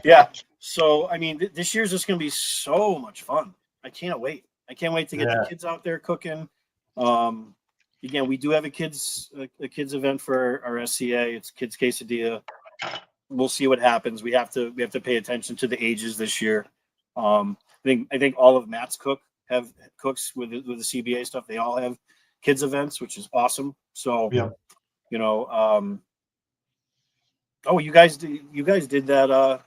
Yeah. So, I mean, this year's just going to be so much fun. I can't wait. I can't wait to get the kids out there cooking. Again, we do have a kids event for our SCA. It's Kids Quesadilla. We'll see what happens. We have to pay attention to the ages this year. I think all of Matt's have cooks with the CBA stuff. They all have kids events, which is awesome. So, Oh, you guys did that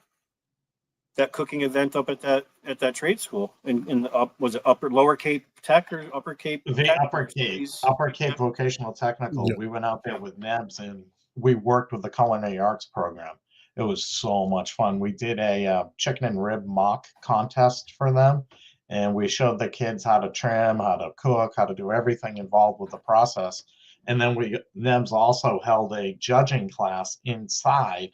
that cooking event up at that trade school in the was it Lower Cape Tech or Upper Cape The Tech? Upper Cape Vocational Technical. Yeah. We went out there with Nebs and we worked with the Culinary Arts program. It was so much fun. We did a chicken and rib mock contest for them, and we showed the kids how to trim, how to cook, how to do everything involved with the process. And then Nebs also held a judging class inside.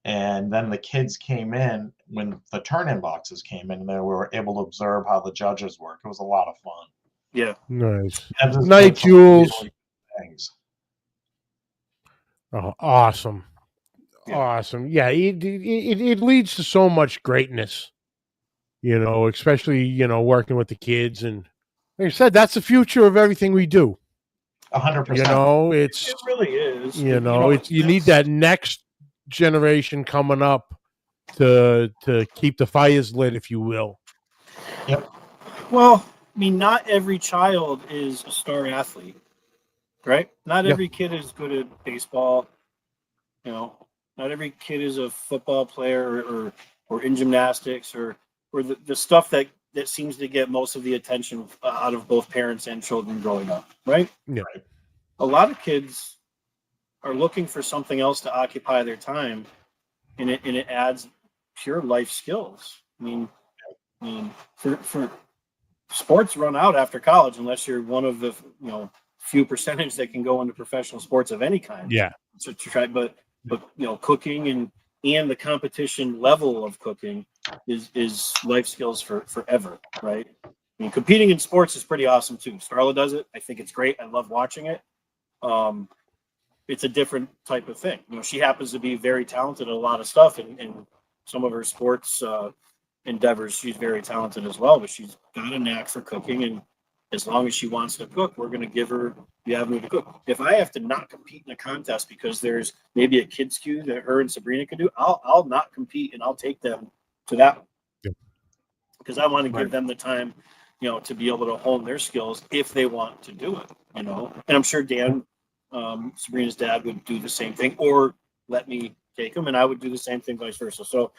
And then the kids came in when the turn-in boxes came in, and they were able to observe how the judges work. It was a lot of fun. Yeah. Nice. Nebs has Night, done some Jules. really good things. Oh, awesome. Yeah. Awesome. Yeah, it leads to so much greatness, especially, working with the kids. And like I said, that's the future of everything we do. 100%. It's, It really is. you need that next generation coming up to keep the fires lit, if you will. Yep. Well, I mean, not every child is a star athlete, right? Not Yeah. every kid is good at baseball. Not every kid is a football player or in gymnastics or the stuff that seems to get most of the attention out of both parents and children growing up, right? Yeah. A lot of kids are looking for something else to occupy their time, and it adds pure life skills. I mean, for sports run out after college unless you're one of the few percentage that can go into professional sports of any kind. Yeah. So to try, but cooking and the competition level of cooking is life skills for forever, right? I mean, competing in sports is pretty awesome too. Starla does it. I think it's great. I love watching it. It's a different type of thing. She happens to be very talented at a lot of stuff, and some of her sports endeavors, she's very talented as well. But she's got a knack for cooking, and as long as she wants to cook, we're going to give her the avenue to cook. If I have to not compete in a contest because there's maybe a kids' queue that her and Sabrina can do, I'll not compete and I'll take them to that one because I want to give them the time, to be able to hone their skills if they want to do it. And I'm sure Dan, Sabrina's dad, would do the same thing or let me take them, and I would do the same thing, vice versa. So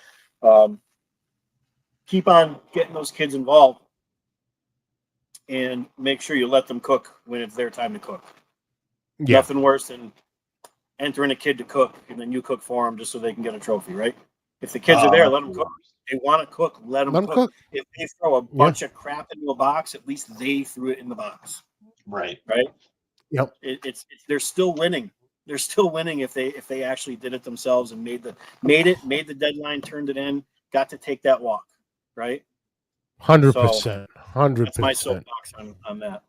keep on getting those kids involved. And make sure you let them cook when it's their time to cook. Yeah. Nothing worse than entering a kid to cook and then you cook for them just so they can get a trophy, right? If the kids are there, let them cook. If they want to cook, let them cook. If they throw a bunch of crap into a box, at least they threw it in the box. Right. Right. Yep. It's they're still winning. They're still winning if they actually did it themselves and made the deadline, turned it in, got to take that walk. Right. 100%. 100%. That's my soapbox on that.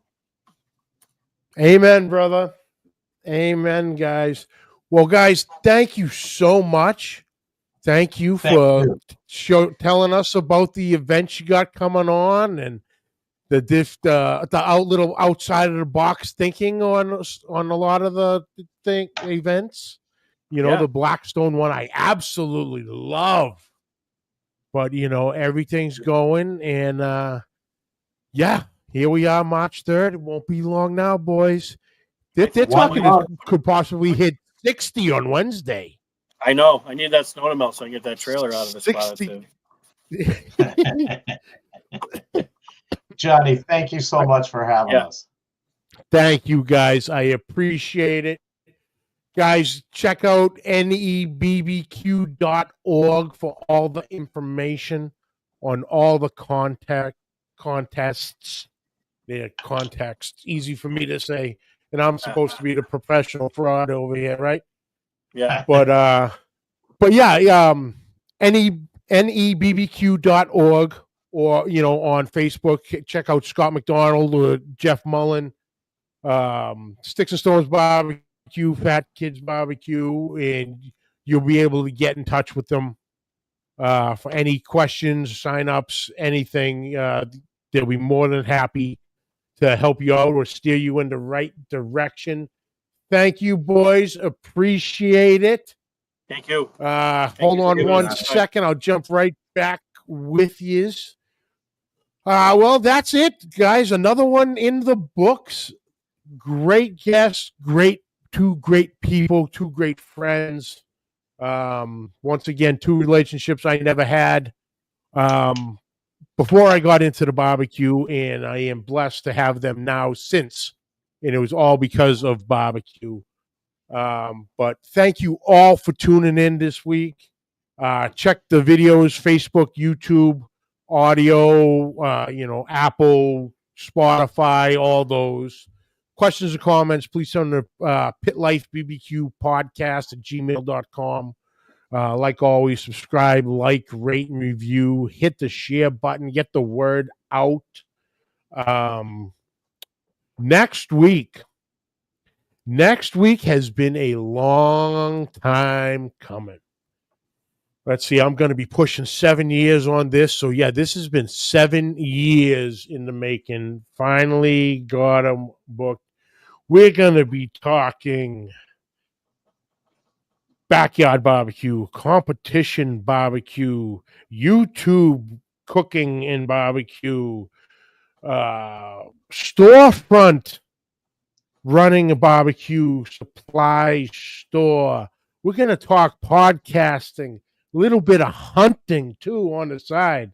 Amen, brother. Amen, guys. Well, guys, thank you so much. Thank you for telling us about the events you got coming on and the little outside of the box thinking on a lot of the events. The Blackstone one I absolutely love. But, everything's going. And, here we are, March 3rd. It won't be long now, boys. They're talking could possibly hit 60 on Wednesday. I know. I need that snow to melt so I can get that trailer out of the spot. Too. Johnny, thank you so much for having us. Thank you, guys. I appreciate it. Guys, check out nebbq.org for all the information on all the contests. Yeah, context. Easy for me to say. And I'm supposed to be the professional fraud over here, right? Yeah. But yeah, nebbq.org or, on Facebook, check out Scott MacDonald or Jeff Mullen, Sticks and Stones Barbecue, Fat Kids Barbecue, and you'll be able to get in touch with them for any questions, sign-ups, anything. They'll be more than happy to help you out or steer you in the right direction. Thank you, boys. Appreciate it. Thank you. Hold on one second. I'll jump right back with you. Well, that's it, guys. Another one in the books. Great guests, two great people, two great friends. Once again, 2 relationships I never had before I got into the barbecue, and I am blessed to have them now since. And it was all because of barbecue. But thank you all for tuning in this week. Check the videos, Facebook, YouTube, audio, Apple, Spotify, all those. Questions or comments, please send them to pitlifebbqpodcast@gmail.com. Like always, subscribe, like, rate, and review. Hit the share button. Get the word out. Next week has been a long time coming. Let's see, I'm going to be pushing 7 years on this. So, yeah, this has been 7 years in the making. Finally got them booked. We're going to be talking backyard barbecue, competition barbecue, YouTube cooking and barbecue, storefront running a barbecue supply store. We're going to talk podcasting, a little bit of hunting too on the side.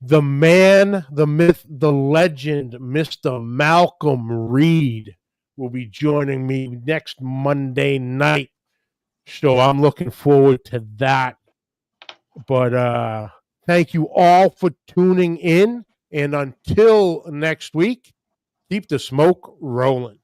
The man, the myth, the legend, Mr. Malcolm Reed will be joining me next Monday night. So I'm looking forward to that. But thank you all for tuning in. And until next week, keep the smoke rolling.